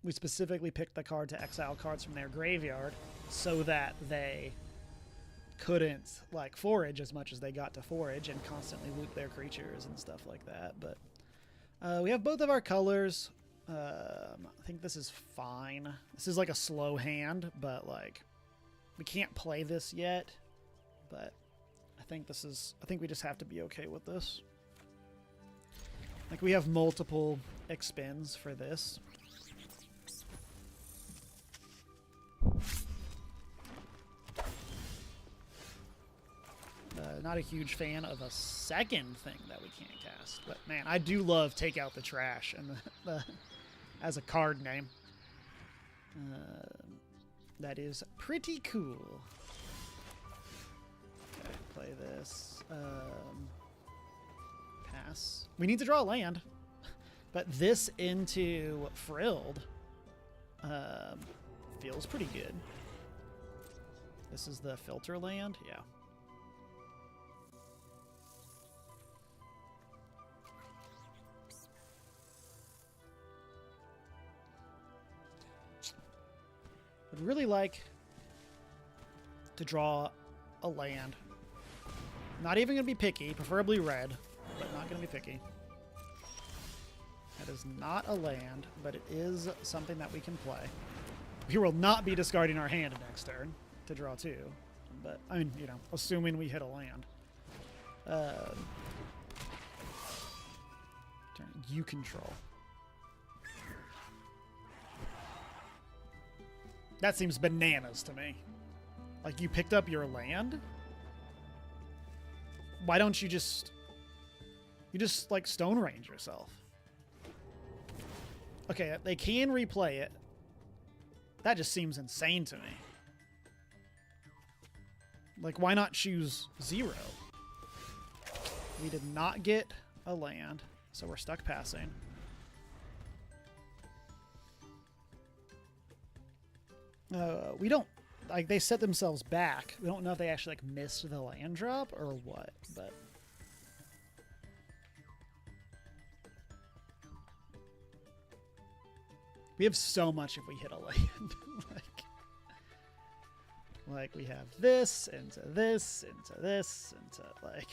we specifically picked the card to exile cards from their graveyard so that they couldn't, like, forage as much as they got to forage and constantly loot their creatures and stuff like that. But we have both of our colors. I think this is fine. This is like a slow hand, but like we can't play this yet. But I think we just have to be okay with this. Like we have multiple expends for this. Not a huge fan of a second thing that we can't cast, but man, I do love Take Out the Trash and the as a card name. That is pretty cool. Okay, play this. Pass. We need to draw a land, but this into Frilled feels pretty good. This is the filter land, yeah. Would really like to draw a land. Not even going to be picky, preferably red, but not going to be picky. That is not a land, but it is something that we can play. We will not be discarding our hand next turn to draw 2, but I mean, you know, assuming we hit a land. Turn you control. That seems bananas to me. Like, you picked up your land? Why don't you just... You just, like, Stone Range yourself. Okay, they can replay it. That just seems insane to me. Like, why not choose 0? We did not get a land, so we're stuck passing. We don't, like, they set themselves back. We don't know if they actually, like, missed the land drop or what, but... We have so much if we hit a land. like, we have this, into this, into this, into, like...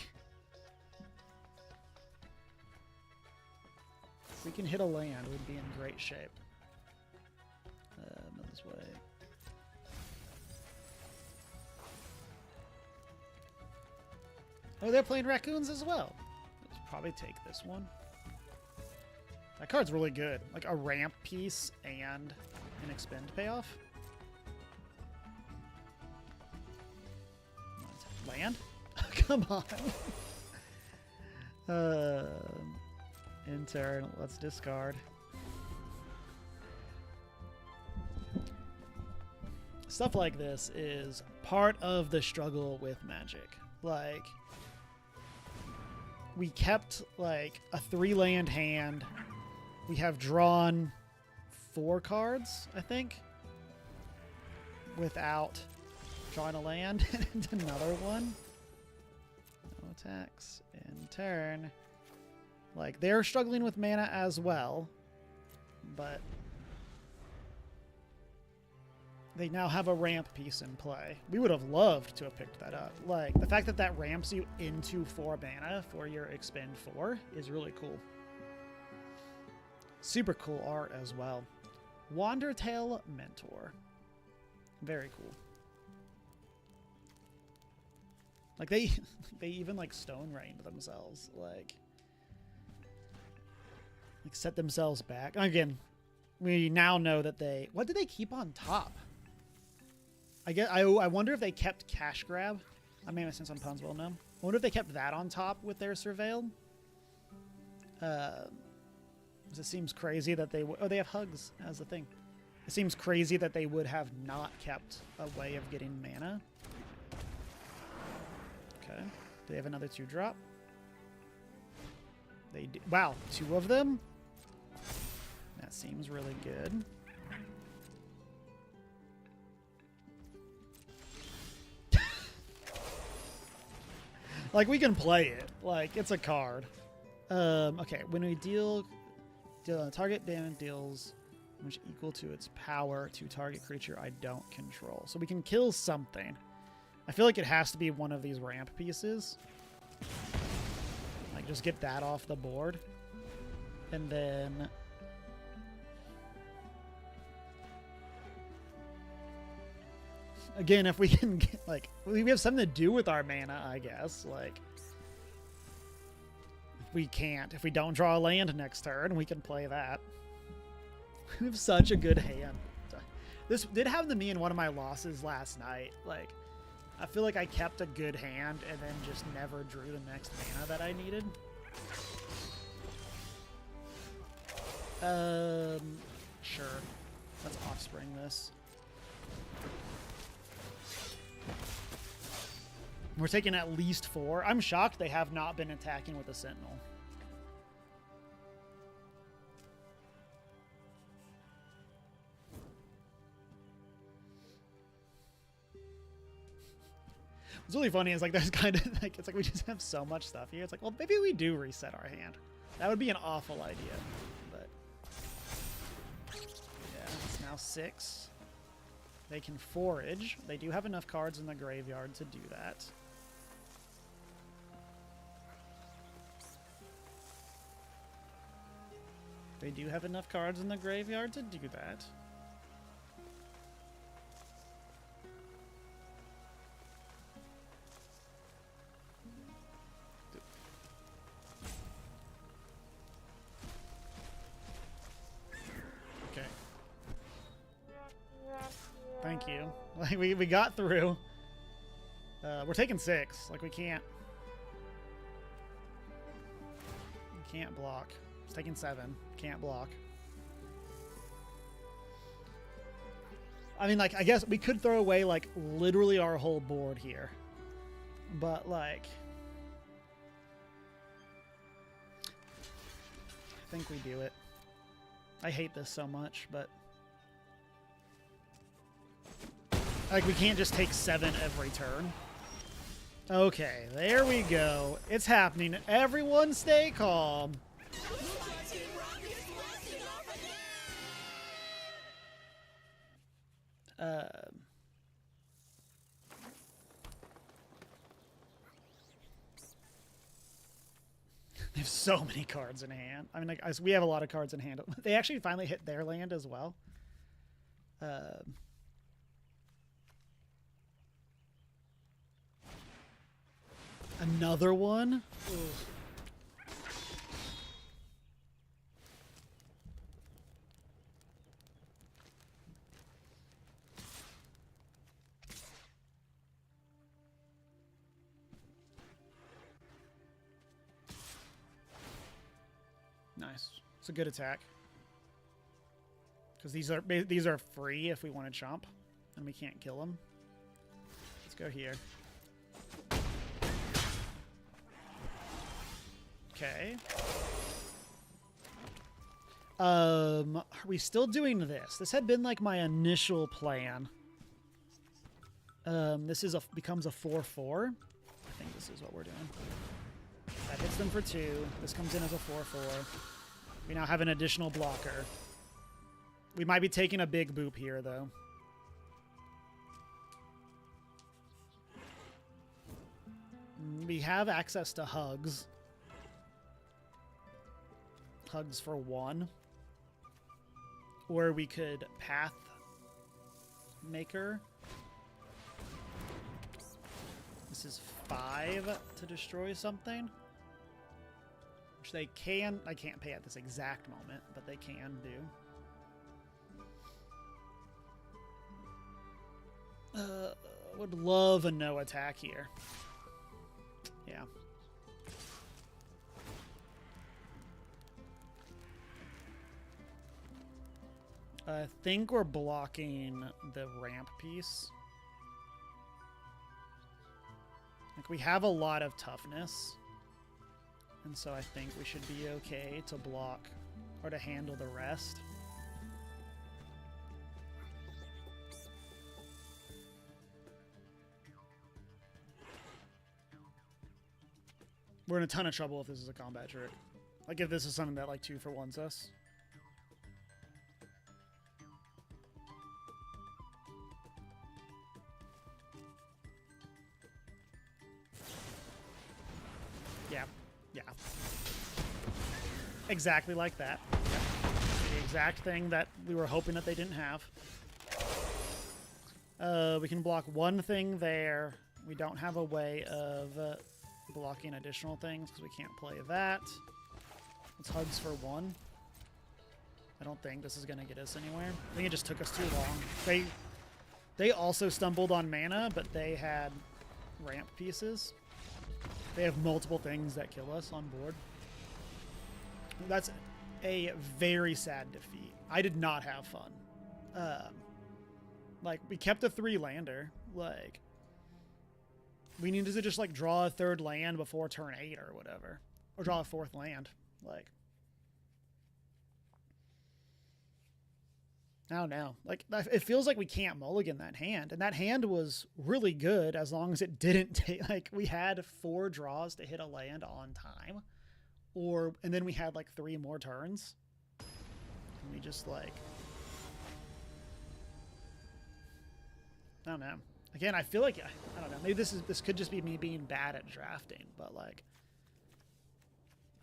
If we can hit a land, we'd be in great shape. This way. Oh, they're playing raccoons as well. Let's probably take this one. That card's really good. Like a ramp piece and an expend payoff. Land? Come on. In turn, let's discard. Stuff like this is part of the struggle with Magic. Like, we kept like a 3-land hand. We have drawn 4 cards, I think, without drawing a land and another one. No attacks in turn. Like, they're struggling with mana as well, but they now have a ramp piece in play. We would have loved to have picked that up. Like, the fact that that ramps you into 4 mana for your expend 4 is really cool. Super cool art as well. Wandertail Mentor. Very cool. Like they even like stone rained themselves, like set themselves back. Again, we now know that what did they keep on top? I wonder if they kept Cash Grab. I mean, since on puns, well, no. I wonder if they kept that on top with their Surveil. It seems crazy that they they have Hugs as the thing. It seems crazy that they would have not kept a way of getting mana. Okay. Do they have another 2-drop? They do. Wow, 2 of them? That seems really good. Like, we can play it. Like, it's a card. Okay, when we deal target damage deals damage equal to its power to target creature I don't control. So we can kill something. I feel like it has to be one of these ramp pieces. Like, just get that off the board. And then... Again, if we can get, like, we have something to do with our mana, I guess. Like, if we can't, if we don't draw a land next turn, we can play that. We have such a good hand. This did happen to me in one of my losses last night. Like, I feel like I kept a good hand and then just never drew the next mana that I needed. Sure. Let's Offspring this. We're taking at least 4. I'm shocked they have not been attacking with a Sentinel. What's really funny is, like, there's kind of, like, it's like we just have so much stuff here. It's like, well, maybe we do reset our hand. That would be an awful idea, but... Yeah, it's now 6. They can forage. They do have enough cards in the graveyard to do that. They do have enough cards in the graveyard to do that. Okay. Thank you. Like, we got through. We're taking 6. Like, we can't block. It's taking 7. Can't block. I mean, like, I guess we could throw away, like, literally our whole board here. But, like... I think we do it. I hate this so much, but... Like, we can't just take 7 every turn. Okay, there we go. It's happening. Everyone stay calm. They have so many cards in hand. I mean, like, we have a lot of cards in hand. They actually finally hit their land as well. Another one? Ugh. Nice. It's a good attack. Because these are free if we want to chomp, and we can't kill them. Let's go here. Okay. Are we still doing this? This had been like my initial plan. This is becomes a 4/4. I think this is what we're doing. That hits them for 2. This comes in as a 4/4. We now have an additional blocker. We might be taking a big boop here, though. We have access to Hugs. Hugs for 1. Or we could Path Maker. This is 5 to destroy something. Which they can... I can't pay at this exact moment, but they can do. Would love a no attack here. Yeah. I think we're blocking the ramp piece. Like, we have a lot of toughness. And so I think we should be okay to block or to handle the rest. We're in a ton of trouble if this is a combat trick. Like, if this is something that, like, 2-for-1s us. Yeah. Yeah. Exactly like that. Yeah. The exact thing that we were hoping that they didn't have. We can block one thing there. We don't have a way of... blocking additional things because we can't play that. It's hugs for 1. I don't think this is going to get us anywhere. I think it just took us too long. They also stumbled on mana, but they had ramp pieces. They have multiple things that kill us on board. That's a very sad defeat. I did not have fun. Like, we kept a 3-lander. Like... we needed to just, like, draw a 3rd land before turn 8 or whatever. Or draw a 4th land. Like, I don't know. Like, it feels like we can't mulligan that hand. And that hand was really good as long as it didn't take... like, we had 4 draws to hit a land on time. And then we had, like, 3 more turns. And we just, like... I don't know. Again, I feel like, I don't know, maybe this could just be me being bad at drafting, but, like,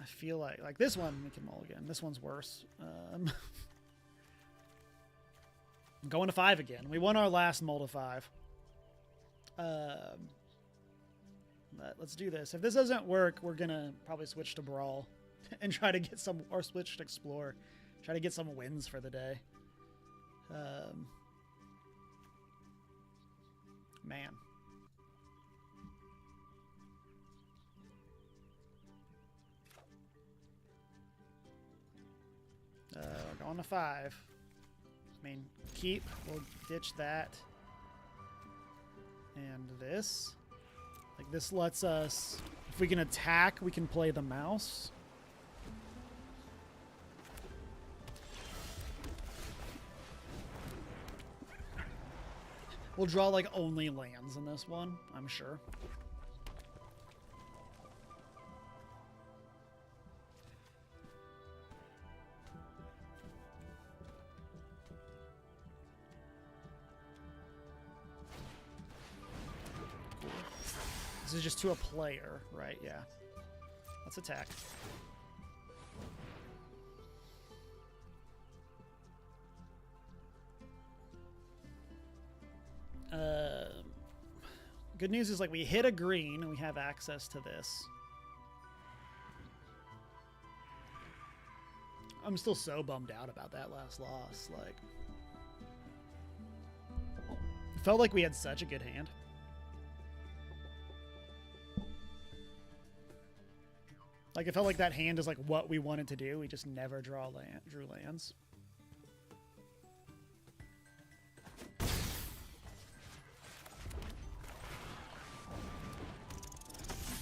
I feel like this one we can mulligan. This one's worse. I'm going to 5 again. We won our last mull to 5. But let's do this. If this doesn't work, we're going to probably switch to Brawl and try to get some, or switch to Explore. Try to get some wins for the day. Man. We're going to 5. I mean, keep. We'll ditch that. And this. Like, this lets us... if we can attack, we can play the mouse. We'll draw, like, only lands in this one, I'm sure. Cool. This is just to a player, right? Yeah. Let's attack. Good news is, like, we hit a green and we have access to this. I'm still so bummed out about that last loss. Like, it felt like we had such a good hand. Like, it felt like that hand is, like, what we wanted to do. We just never drew lands.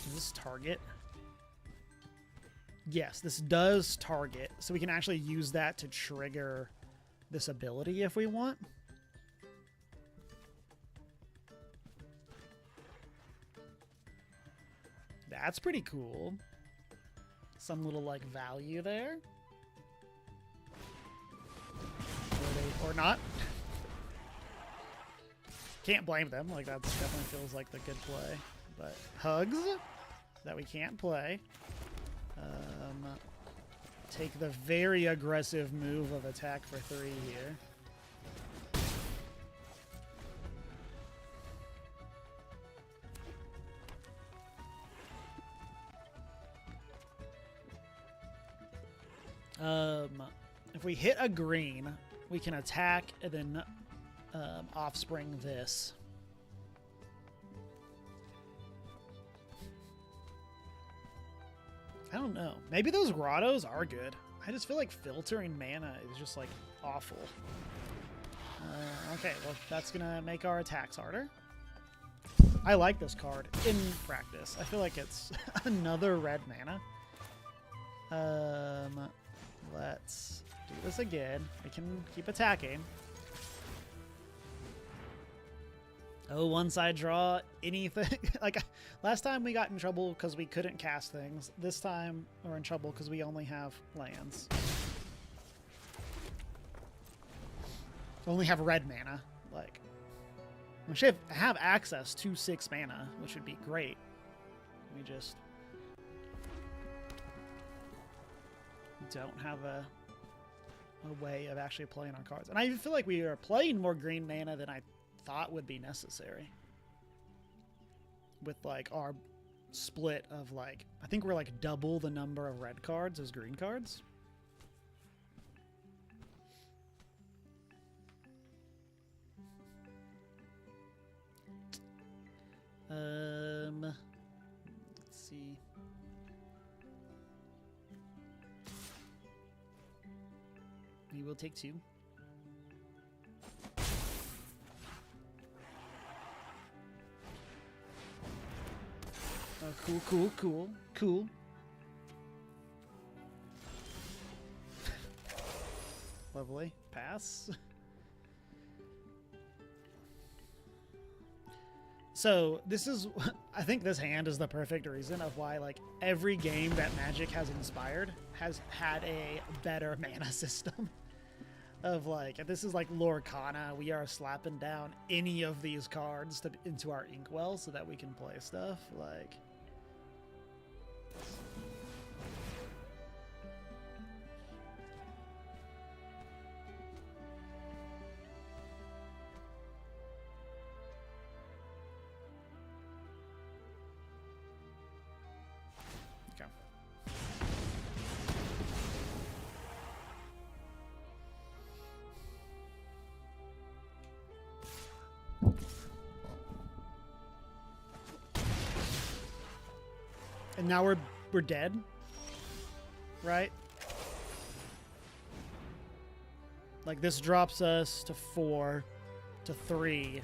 Does this target? Yes, this does target. So we can actually use that to trigger this ability if we want. That's pretty cool. Some little, like, value there. Or not. Can't blame them. Like, that definitely feels like the good play. But hugs that we can't play. take the very aggressive move of attack for 3 here. If we hit a green, we can attack and then offspring this. I don't know. Maybe those grottos are good. I just feel like filtering mana is just like awful. Okay, well that's gonna make our attacks harder. I like this card in practice. I feel like it's another red mana. Let's do this again. We can keep attacking. Oh, one side draw, anything. Like, last time we got in trouble because we couldn't cast things. This time we're in trouble because we only have lands. Only have red mana. Like, we should have access to 6 mana, which would be great. We just don't have a way of actually playing our cards. And I feel like we are playing more green mana than I thought would be necessary. With like our split of like, I think we're like double the number of red cards as green cards. Let's see. We will take 2. Oh, cool. Lovely. Pass. So this is, I think this hand is the perfect reason of why like every game that Magic has inspired has had a better mana system. Of like, this is like Lorcana. We are slapping down any of these cards into our inkwell so that we can play stuff. Like, okay. And now we're dead, right? Like this drops us to 4, to 3.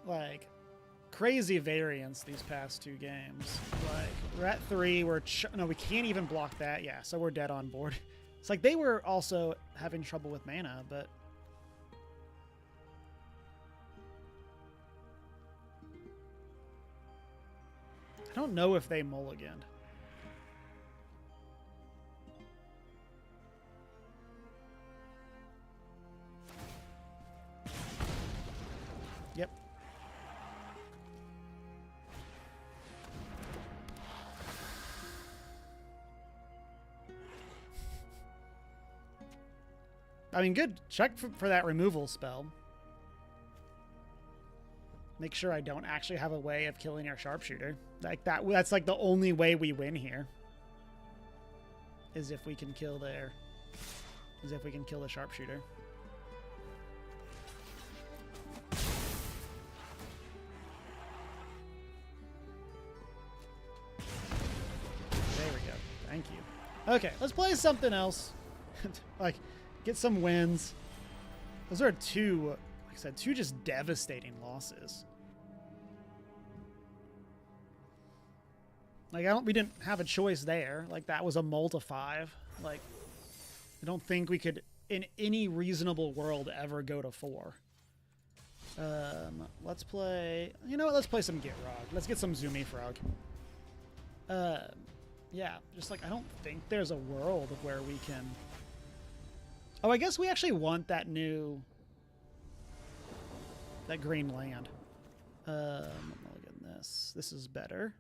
Like crazy variance these past 2 games. Like we're at 3. No, we can't even block that. Yeah, so we're dead on board. It's like they were also having trouble with mana, but. I don't know if they mulliganed. Yep. I mean, good. Check for that removal spell. Make sure I don't actually have a way of killing our sharpshooter. Like that's like the only way we win here. Is if we can kill the sharpshooter. There we go. Thank you. Okay, let's play something else. Like, get some wins. Those are 2, like I said, 2 just devastating losses. Like, we didn't have a choice there. Like, that was a mull to 5. Like, I don't think we could, in any reasonable world, ever go to 4. Let's play, you know what, let's play some Get Rog. Let's get some Zoomy Frog. Yeah, just like, I don't think there's a world where we can... Oh, I guess we actually want that green land. Look at this. This is better.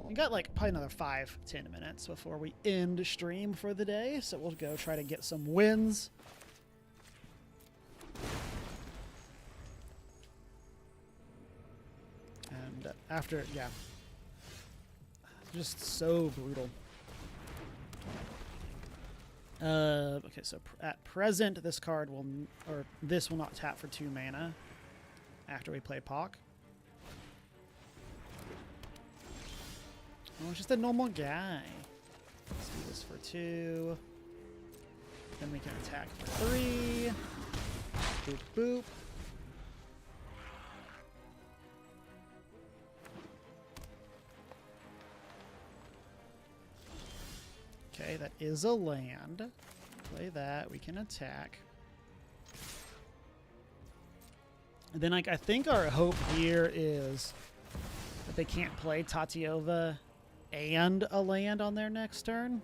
We got like probably another 5-10 minutes before we end stream for the day, so we'll go try to get some wins. And after, yeah, just so brutal. Okay, so at present, this card will, or this will not tap for 2 mana after we play Pock. Oh, it's just a normal guy. Let's do this for 2. Then we can attack for 3. Boop, boop. Okay, that is a land. Play that. We can attack. And then, like, I think our hope here is that they can't play Tatiova and a land on their next turn.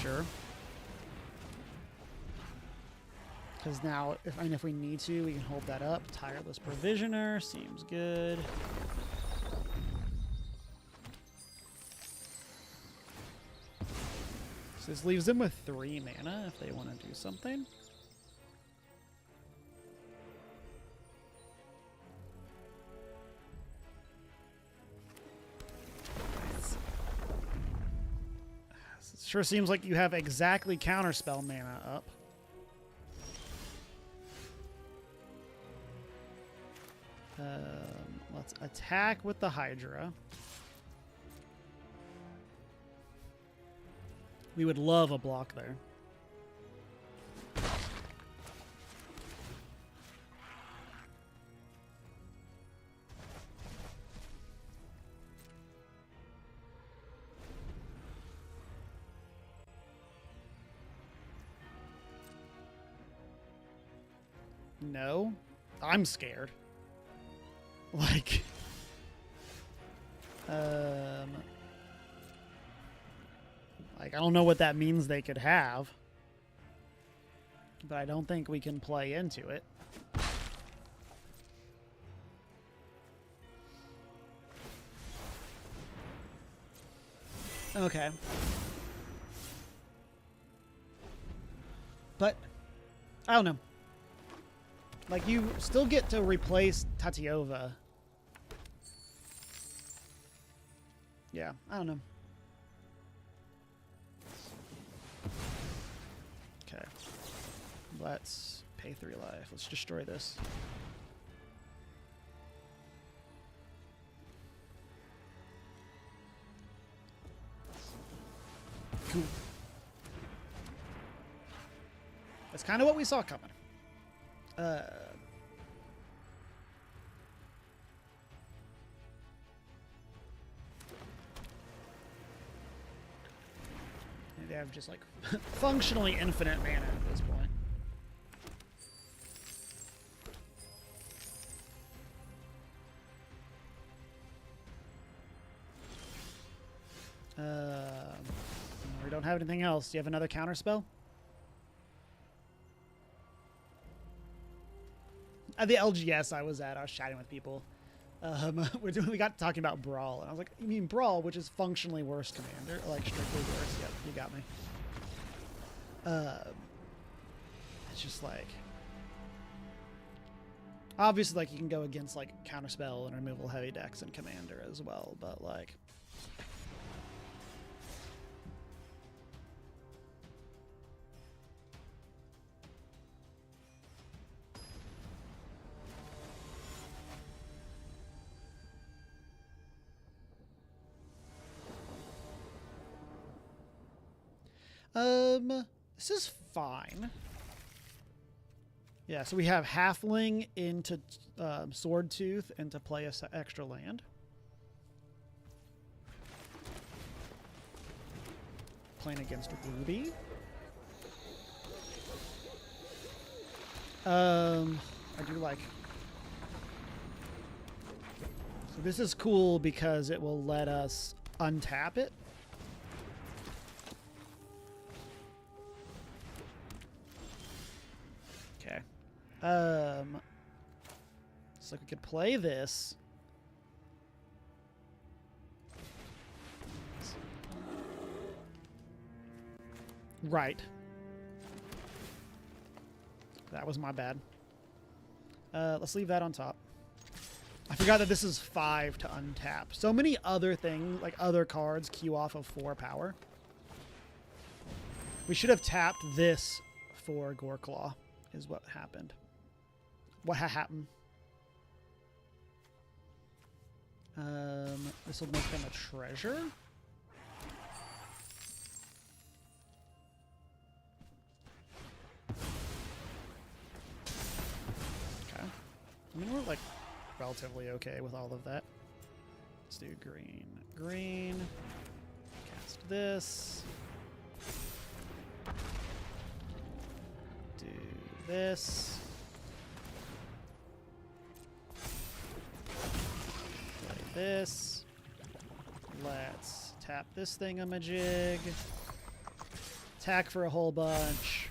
Sure. Because now, if we need to, we can hold that up. Tireless Provisioner seems good. So this leaves them with 3 mana if they want to do something. It sure seems like you have exactly counterspell mana up. Let's attack with the Hydra. We would love a block there. No, I'm scared. Like, like, I don't know what that means they could have, but I don't think we can play into it. Okay. But, I don't know. Like, you still get to replace Tatiova. Yeah, I don't know. Okay. Let's pay 3 life. Let's destroy this. Cool. That's kind of what we saw coming. They have just like functionally infinite mana at this point. We don't have anything else. Do you have another counter spell? At the LGS I was chatting with people. We got talking about Brawl, and I was like, you mean Brawl, which is functionally worse commander? Like, strictly worse. Yep, you got me. It's just like... Obviously, like, you can go against, like, Counterspell and Removal Heavy decks and Commander as well, but, like... This is fine. Yeah, so we have Halfling into Sword Tooth and to play a extra land. Playing against Ruby. I do like... So this is cool because it will let us untap it. So we could play this. Right. That was my bad. Let's leave that on top. I forgot that this is 5 to untap. So many other things, like other cards, queue off of 4 power. We should have tapped this for Goreclaw, is what happened. What happened? This will make them a treasure. Okay. I mean, we're like relatively okay with all of that. Let's do green. Green. Cast this. Do this. Play this. Let's tap this thingamajig. Attack for a whole bunch.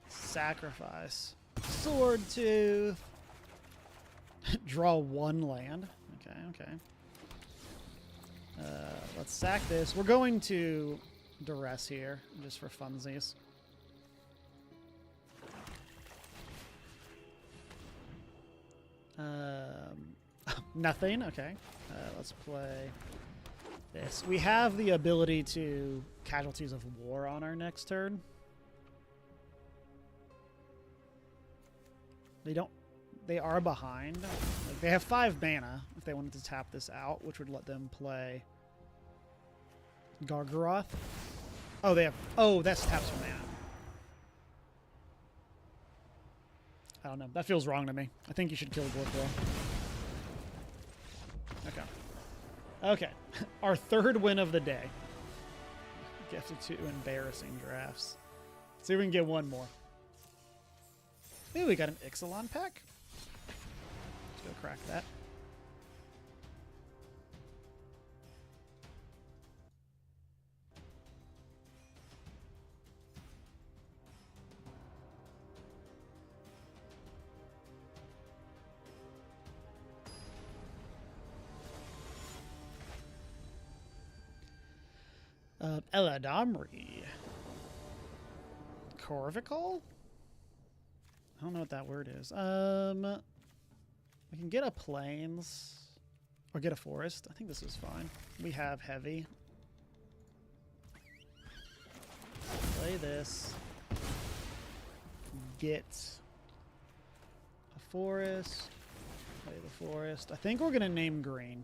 Sacrifice. Sword Tooth. Draw 1 land. Okay, okay. Let's sack this. We're going to duress here, just for funsies. Nothing. Okay. Let's play this. We have the ability to Casualties of War on our next turn. They are behind. Like, they have 5 mana if they wanted to tap this out, which would let them play Gargaroth. Oh, they have. Oh, that's taps for mana. I don't know. That feels wrong to me. I think you should kill Bloomburrow. Okay. Okay. Our 3rd win of the day. Gifted 2 embarrassing drafts. See if we can get 1 more. Ooh, we got an Ixalan pack. Let's go crack that. Eladamri. Corvical? I don't know what that word is. We can get a plains or get a forest. I think this is fine. We have heavy. Play this. Get a forest. Play the forest. I think we're gonna name green.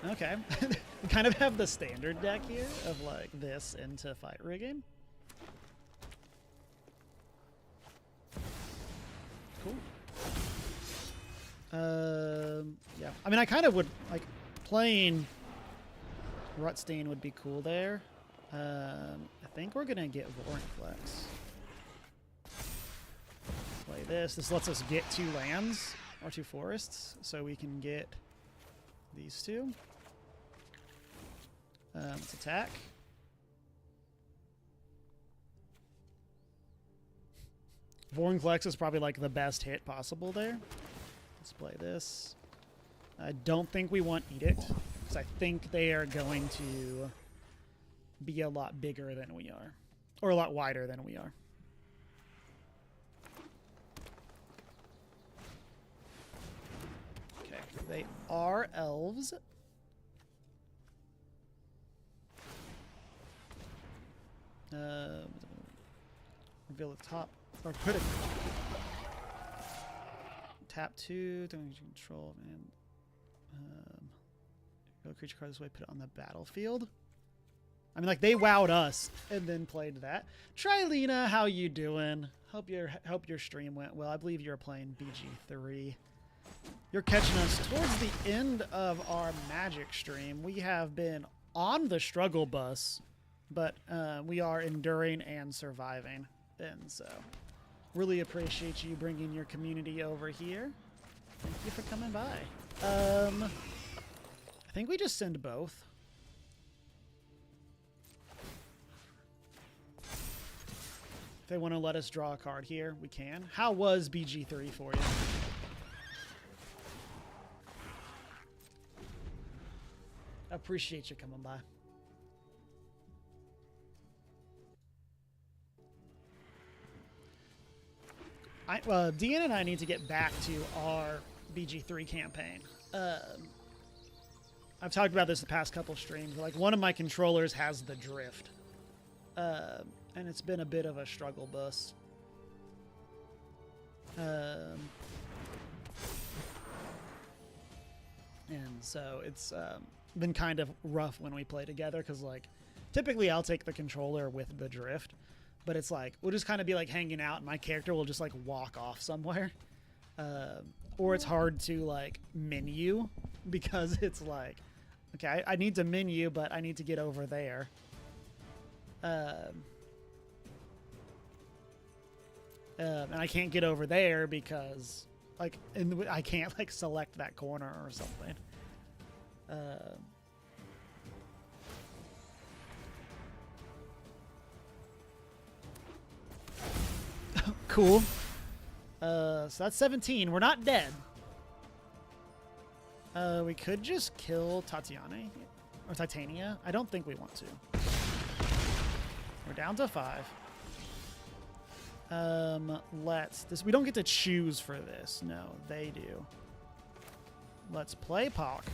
Okay. We kind of have the standard deck here of like this into fight rigging. Cool. Yeah. I mean, I kind of would like playing Rutstein would be cool there. I think we're gonna get Vorinclex. Play this. This lets us get 2 lands or 2 forests, so we can get these 2. Let's attack. Vorinclex is probably like the best hit possible there. Let's play this. I don't think we want Edict, because I think they are going to be a lot bigger than we are. Or a lot wider than we are. Okay, they are elves. Reveal the top, or put it. Tap 2, don't control, and go creature card this way, put it on the battlefield. I mean, like, they wowed us and then played that. Trilena, how you doing? Hope your stream went well. I believe you're playing BG3. You're catching us towards the end of our Magic stream. We have been on the struggle bus, but we are enduring and surviving. And so, really appreciate you bringing your community over here. Thank you for coming by. I think we just send both. If they want to let us draw a card here, we can. How was BG3 for you? Appreciate you coming by. Deanna and I need to get back to our BG3 campaign. I've talked about this the past couple streams. Like, one of my controllers has the drift. And it's been a bit of a struggle bus. And so it's been kind of rough when we play together, because, like, typically I'll take the controller with the drift. But it's like, we'll just kind of be like hanging out and my character will just like walk off somewhere. Or it's hard to like menu because it's like, okay, I need to menu, but I need to get over there. And I can't get over there because like, I can't like select that corner or something. Cool. So that's 17. We're not dead. We could just kill Tatiana or Titania. I don't think we want to. We're down to 5. We don't get to choose for this. No, they do. Let's play Pock.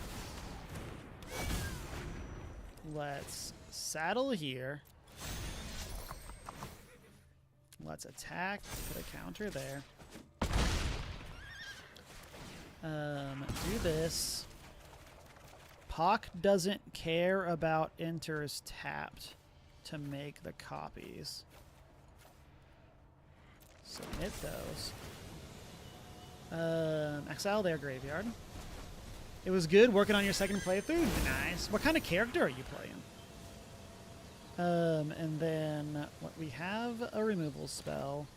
Let's saddle here. Let's attack, put a counter there. Do this. Pock doesn't care about enters tapped to make the copies. Submit those. Exile their graveyard. It was good working on your second playthrough. Nice. What kind of character are you playing? And then we have a removal spell.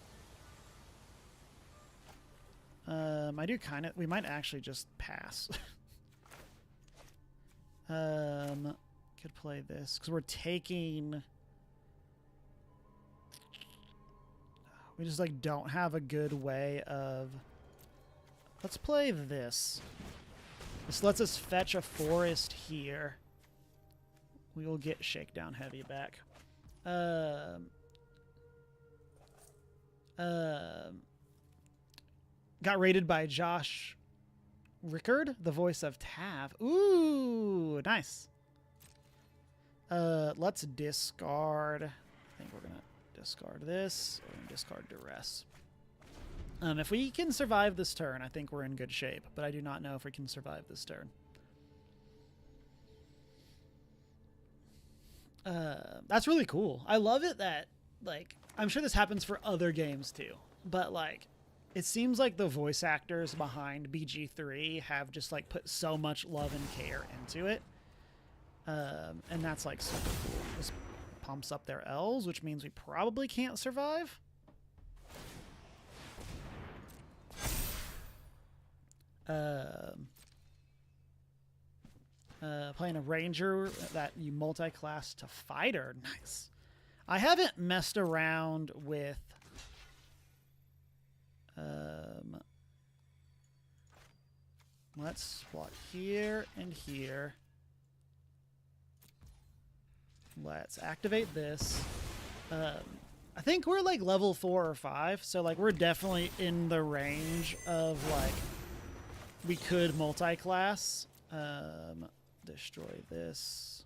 We might actually just pass. Could play this because we're taking. We just like don't have a good way of. Let's play this. This lets us fetch a forest here. We will get Shakedown Heavy back. Got rated by Josh Rickard, the voice of Tav. Ooh, nice. Let's discard. I think we're gonna discard this. We're gonna discard Duress. If we can survive this turn, I think we're in good shape. But I do not know if we can survive this turn. That's really cool. I love it that, like, I'm sure this happens for other games too, but like, it seems like the voice actors behind BG3 have just like put so much love and care into it. And that's like super cool. This pumps up their L's, which means we probably can't survive. Playing a ranger that you multi-class to fighter. Nice. I haven't messed around with let's spot here and here. Let's activate this. I think we're like level 4 or 5, so like we're definitely in the range of like we could multi-class. Destroy this.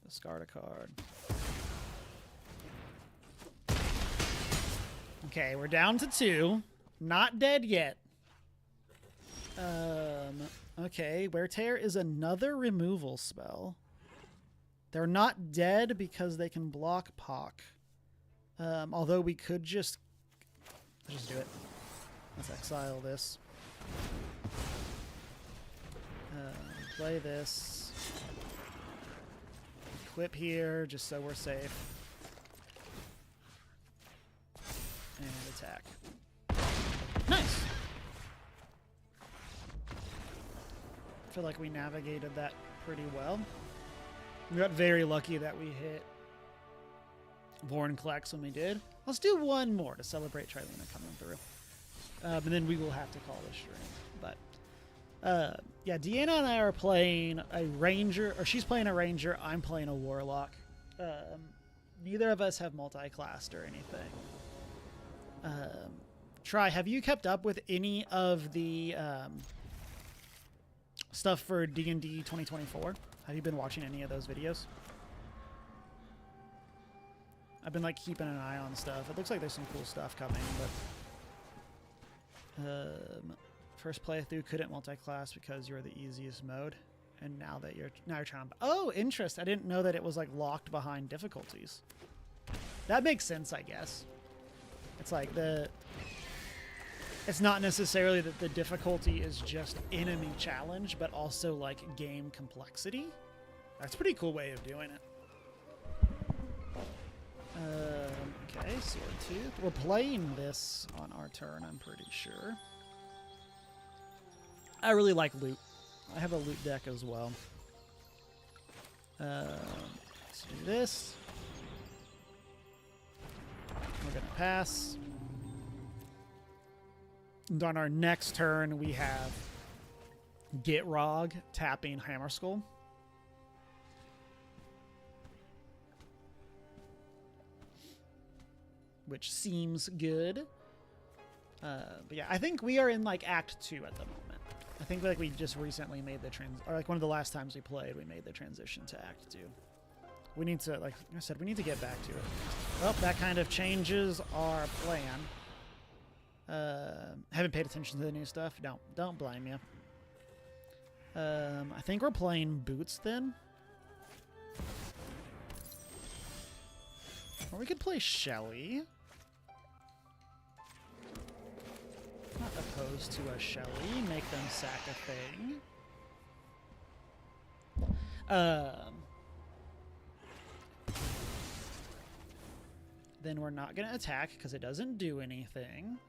Discard a card. Okay, we're down to 2. Not dead yet. Okay, Wear Tear is another removal spell. They're not dead because they can block Pock. Although we could just... Let's just do it. Let's exile this. Play this. Equip here, just so we're safe. And attack. Nice! feel like we navigated that pretty well. We got very lucky that we hit Vorinclex when we did. Let's do one more to celebrate Trilena coming through. And then we will have to call this stream. But yeah, Deanna and I are playing a ranger, or she's playing a ranger, I'm playing a warlock. Neither of us have multi-classed or anything. Try, have you kept up with any of the stuff for D&D 2024? Have you been watching any of those videos? I've been like keeping an eye on stuff. It looks like there's some cool stuff coming, but first playthrough couldn't multi-class because you're the easiest mode, and now you're trying to. Oh, interest! I didn't know that it was like locked behind difficulties. That makes sense, I guess. It's like it's not necessarily that the difficulty is just enemy challenge, but also like game complexity. That's a pretty cool way of doing it. Okay, Sword Tooth. We're playing this on our turn, I'm pretty sure. I really like loot. I have a loot deck as well. Let's do this. We're going to pass. And on our next turn, we have Gitrog tapping Hammerskull. Which seems good. But yeah, I think we are in like Act 2 at the moment. I think like we just recently made the or like one of the last times we played, we made the transition to Act 2. We need to, like I said, we need to get back to it. Well, that kind of changes our plan. Haven't paid attention to the new stuff. Don't blame you. I think we're playing Boots then. Or we could play Shelly. Not opposed to a Shelly. Make them sack a thing. Then we're not going to attack because it doesn't do anything.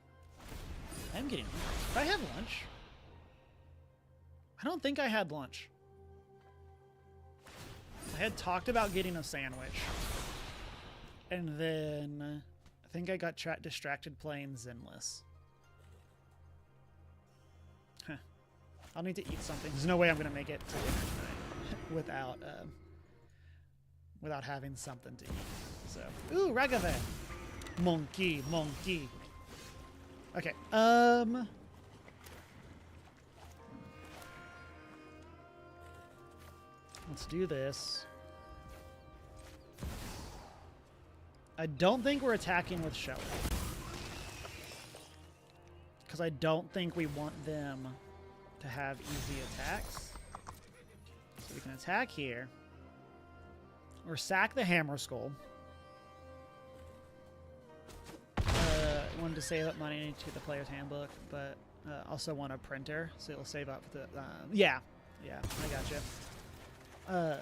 I'm getting hungry. Did I have lunch? I don't think I had lunch. I had talked about getting a sandwich. And then I think I got distracted playing Zenless. Huh. I'll need to eat something. There's no way I'm going to make it to dinner tonight without having something to eat. So, ooh, Ragavan. Monkey. Okay. Let's do this. I don't think we're attacking with Shelly. Because I don't think we want them to have easy attacks. So we can attack here. Or sack the Hammerskull. Wanted to save up money to the player's handbook, but also want a printer, so it'll save up the... yeah, I gotcha.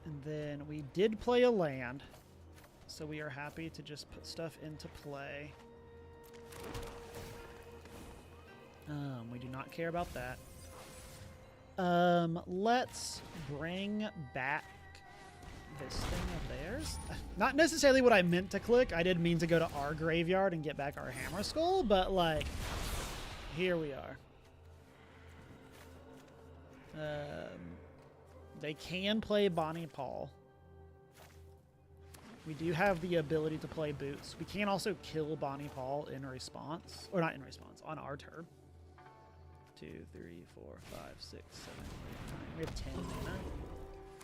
And then we did play a land, so we are happy to just put stuff into play. We do not care about that. Let's bring back this thing of theirs. Not necessarily what I meant to click. I did mean to go to our graveyard and get back our Hammerskull, but like, here we are. They can play Bonnie Paul. We do have the ability to play Boots. We can also kill Bonnie Paul in response, or not in response, on our turn. 2, 3, 4, 5, 6, 7, 8, 9. We have 10 mana.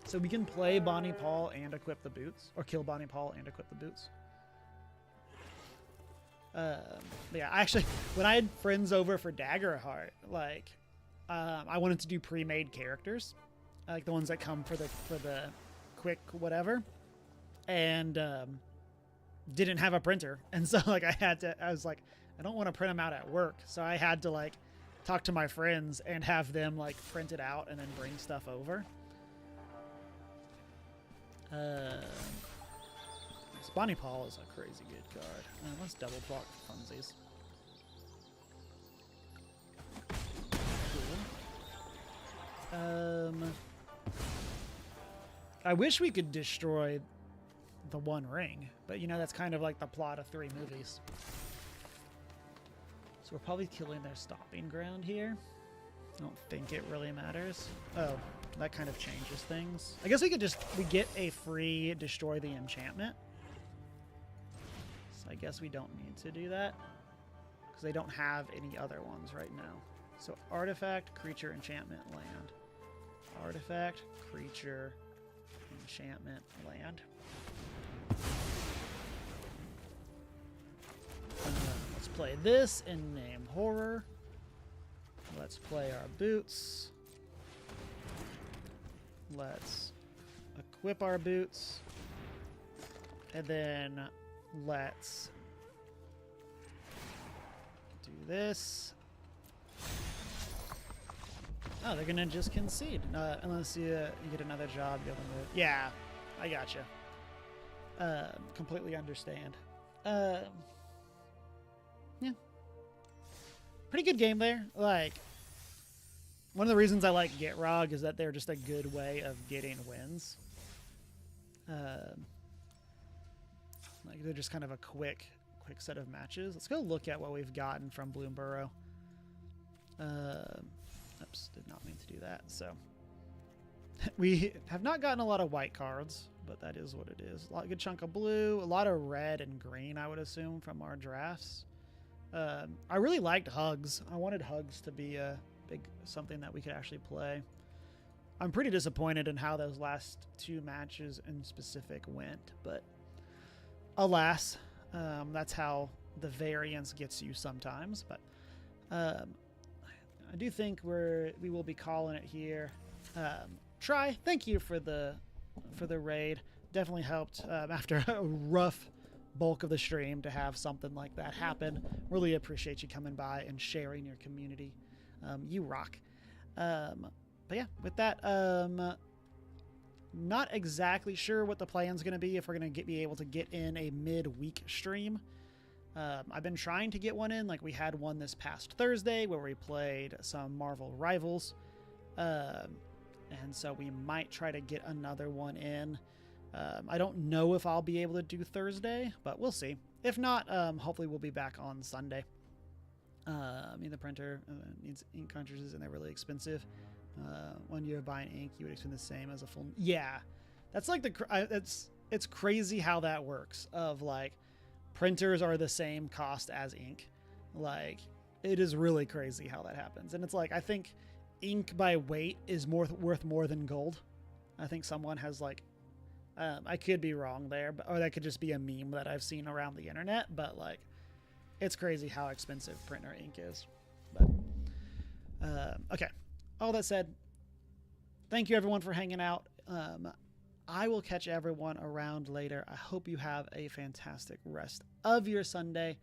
So we can play Bonnie Paul and equip the Boots, or kill Bonnie Paul and equip the Boots. Yeah, actually, when I had friends over for Daggerheart, like, I wanted to do pre-made characters, like the ones that come for the quick whatever, and didn't have a printer, and so like I was like, I don't want to print them out at work, so I had to like talk to my friends and have them like print it out and then bring stuff over. Bonnie Paul is a crazy good card. Let's double block funsies. Cool. I wish we could destroy the One Ring, but you know, that's kind of like the plot of 3 movies. So we're probably killing their stopping ground here. I don't think it really matters. Oh, that kind of changes things. I guess we get a free destroy the enchantment. So I guess we don't need to do that because they don't have any other ones right now. So artifact, creature, enchantment, land. Artifact, creature, enchantment, land. Let's play this and name horror. Let's play our boots. Let's equip our boots. And then let's do this. Oh, they're gonna just concede. Unless you get another job. Yeah, I gotcha. Completely understand. Yeah. Pretty good game there. Like, one of the reasons I like Gitrog is that they're just a good way of getting wins. Like, they're just kind of a quick set of matches. Let's go look at what we've gotten from Bloomburrow. Oops, did not mean to do that. So, we have not gotten a lot of white cards, but that is what it is. A good chunk of blue, a lot of red and green, I would assume, from our drafts. I really liked Hugs. I wanted Hugs to be a big something that we could actually play. I'm pretty disappointed in how those last 2 matches in specific went, but alas, that's how the variance gets you sometimes. But I do think we will be calling it here. Try, thank you for the raid. Definitely helped after a rough bulk of the stream to have something like that happen. Really appreciate you coming by and sharing your community. You rock. But yeah, with that, not exactly sure what the plan's going to be, if we're going to be able to get in a mid-week stream. I've been trying to get one in. Like, we had one this past Thursday where we played some Marvel Rivals. And so we might try to get another one in. I don't know if I'll be able to do Thursday, but we'll see. If not, hopefully we'll be back on Sunday. I mean, the printer needs ink cartridges, and they're really expensive. When you're buying ink, you would expend the same as a full... Yeah, that's like it's crazy how that works. Of like, printers are the same cost as ink. Like, it is really crazy how that happens. And it's like, I think ink by weight is worth more than gold. I think someone has like... I could be wrong there, or that could just be a meme that I've seen around the internet, but like, it's crazy how expensive printer ink is. But okay, all that said, thank you everyone for hanging out. I will catch everyone around later. I hope you have a fantastic rest of your Sunday.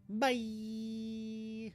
Bye.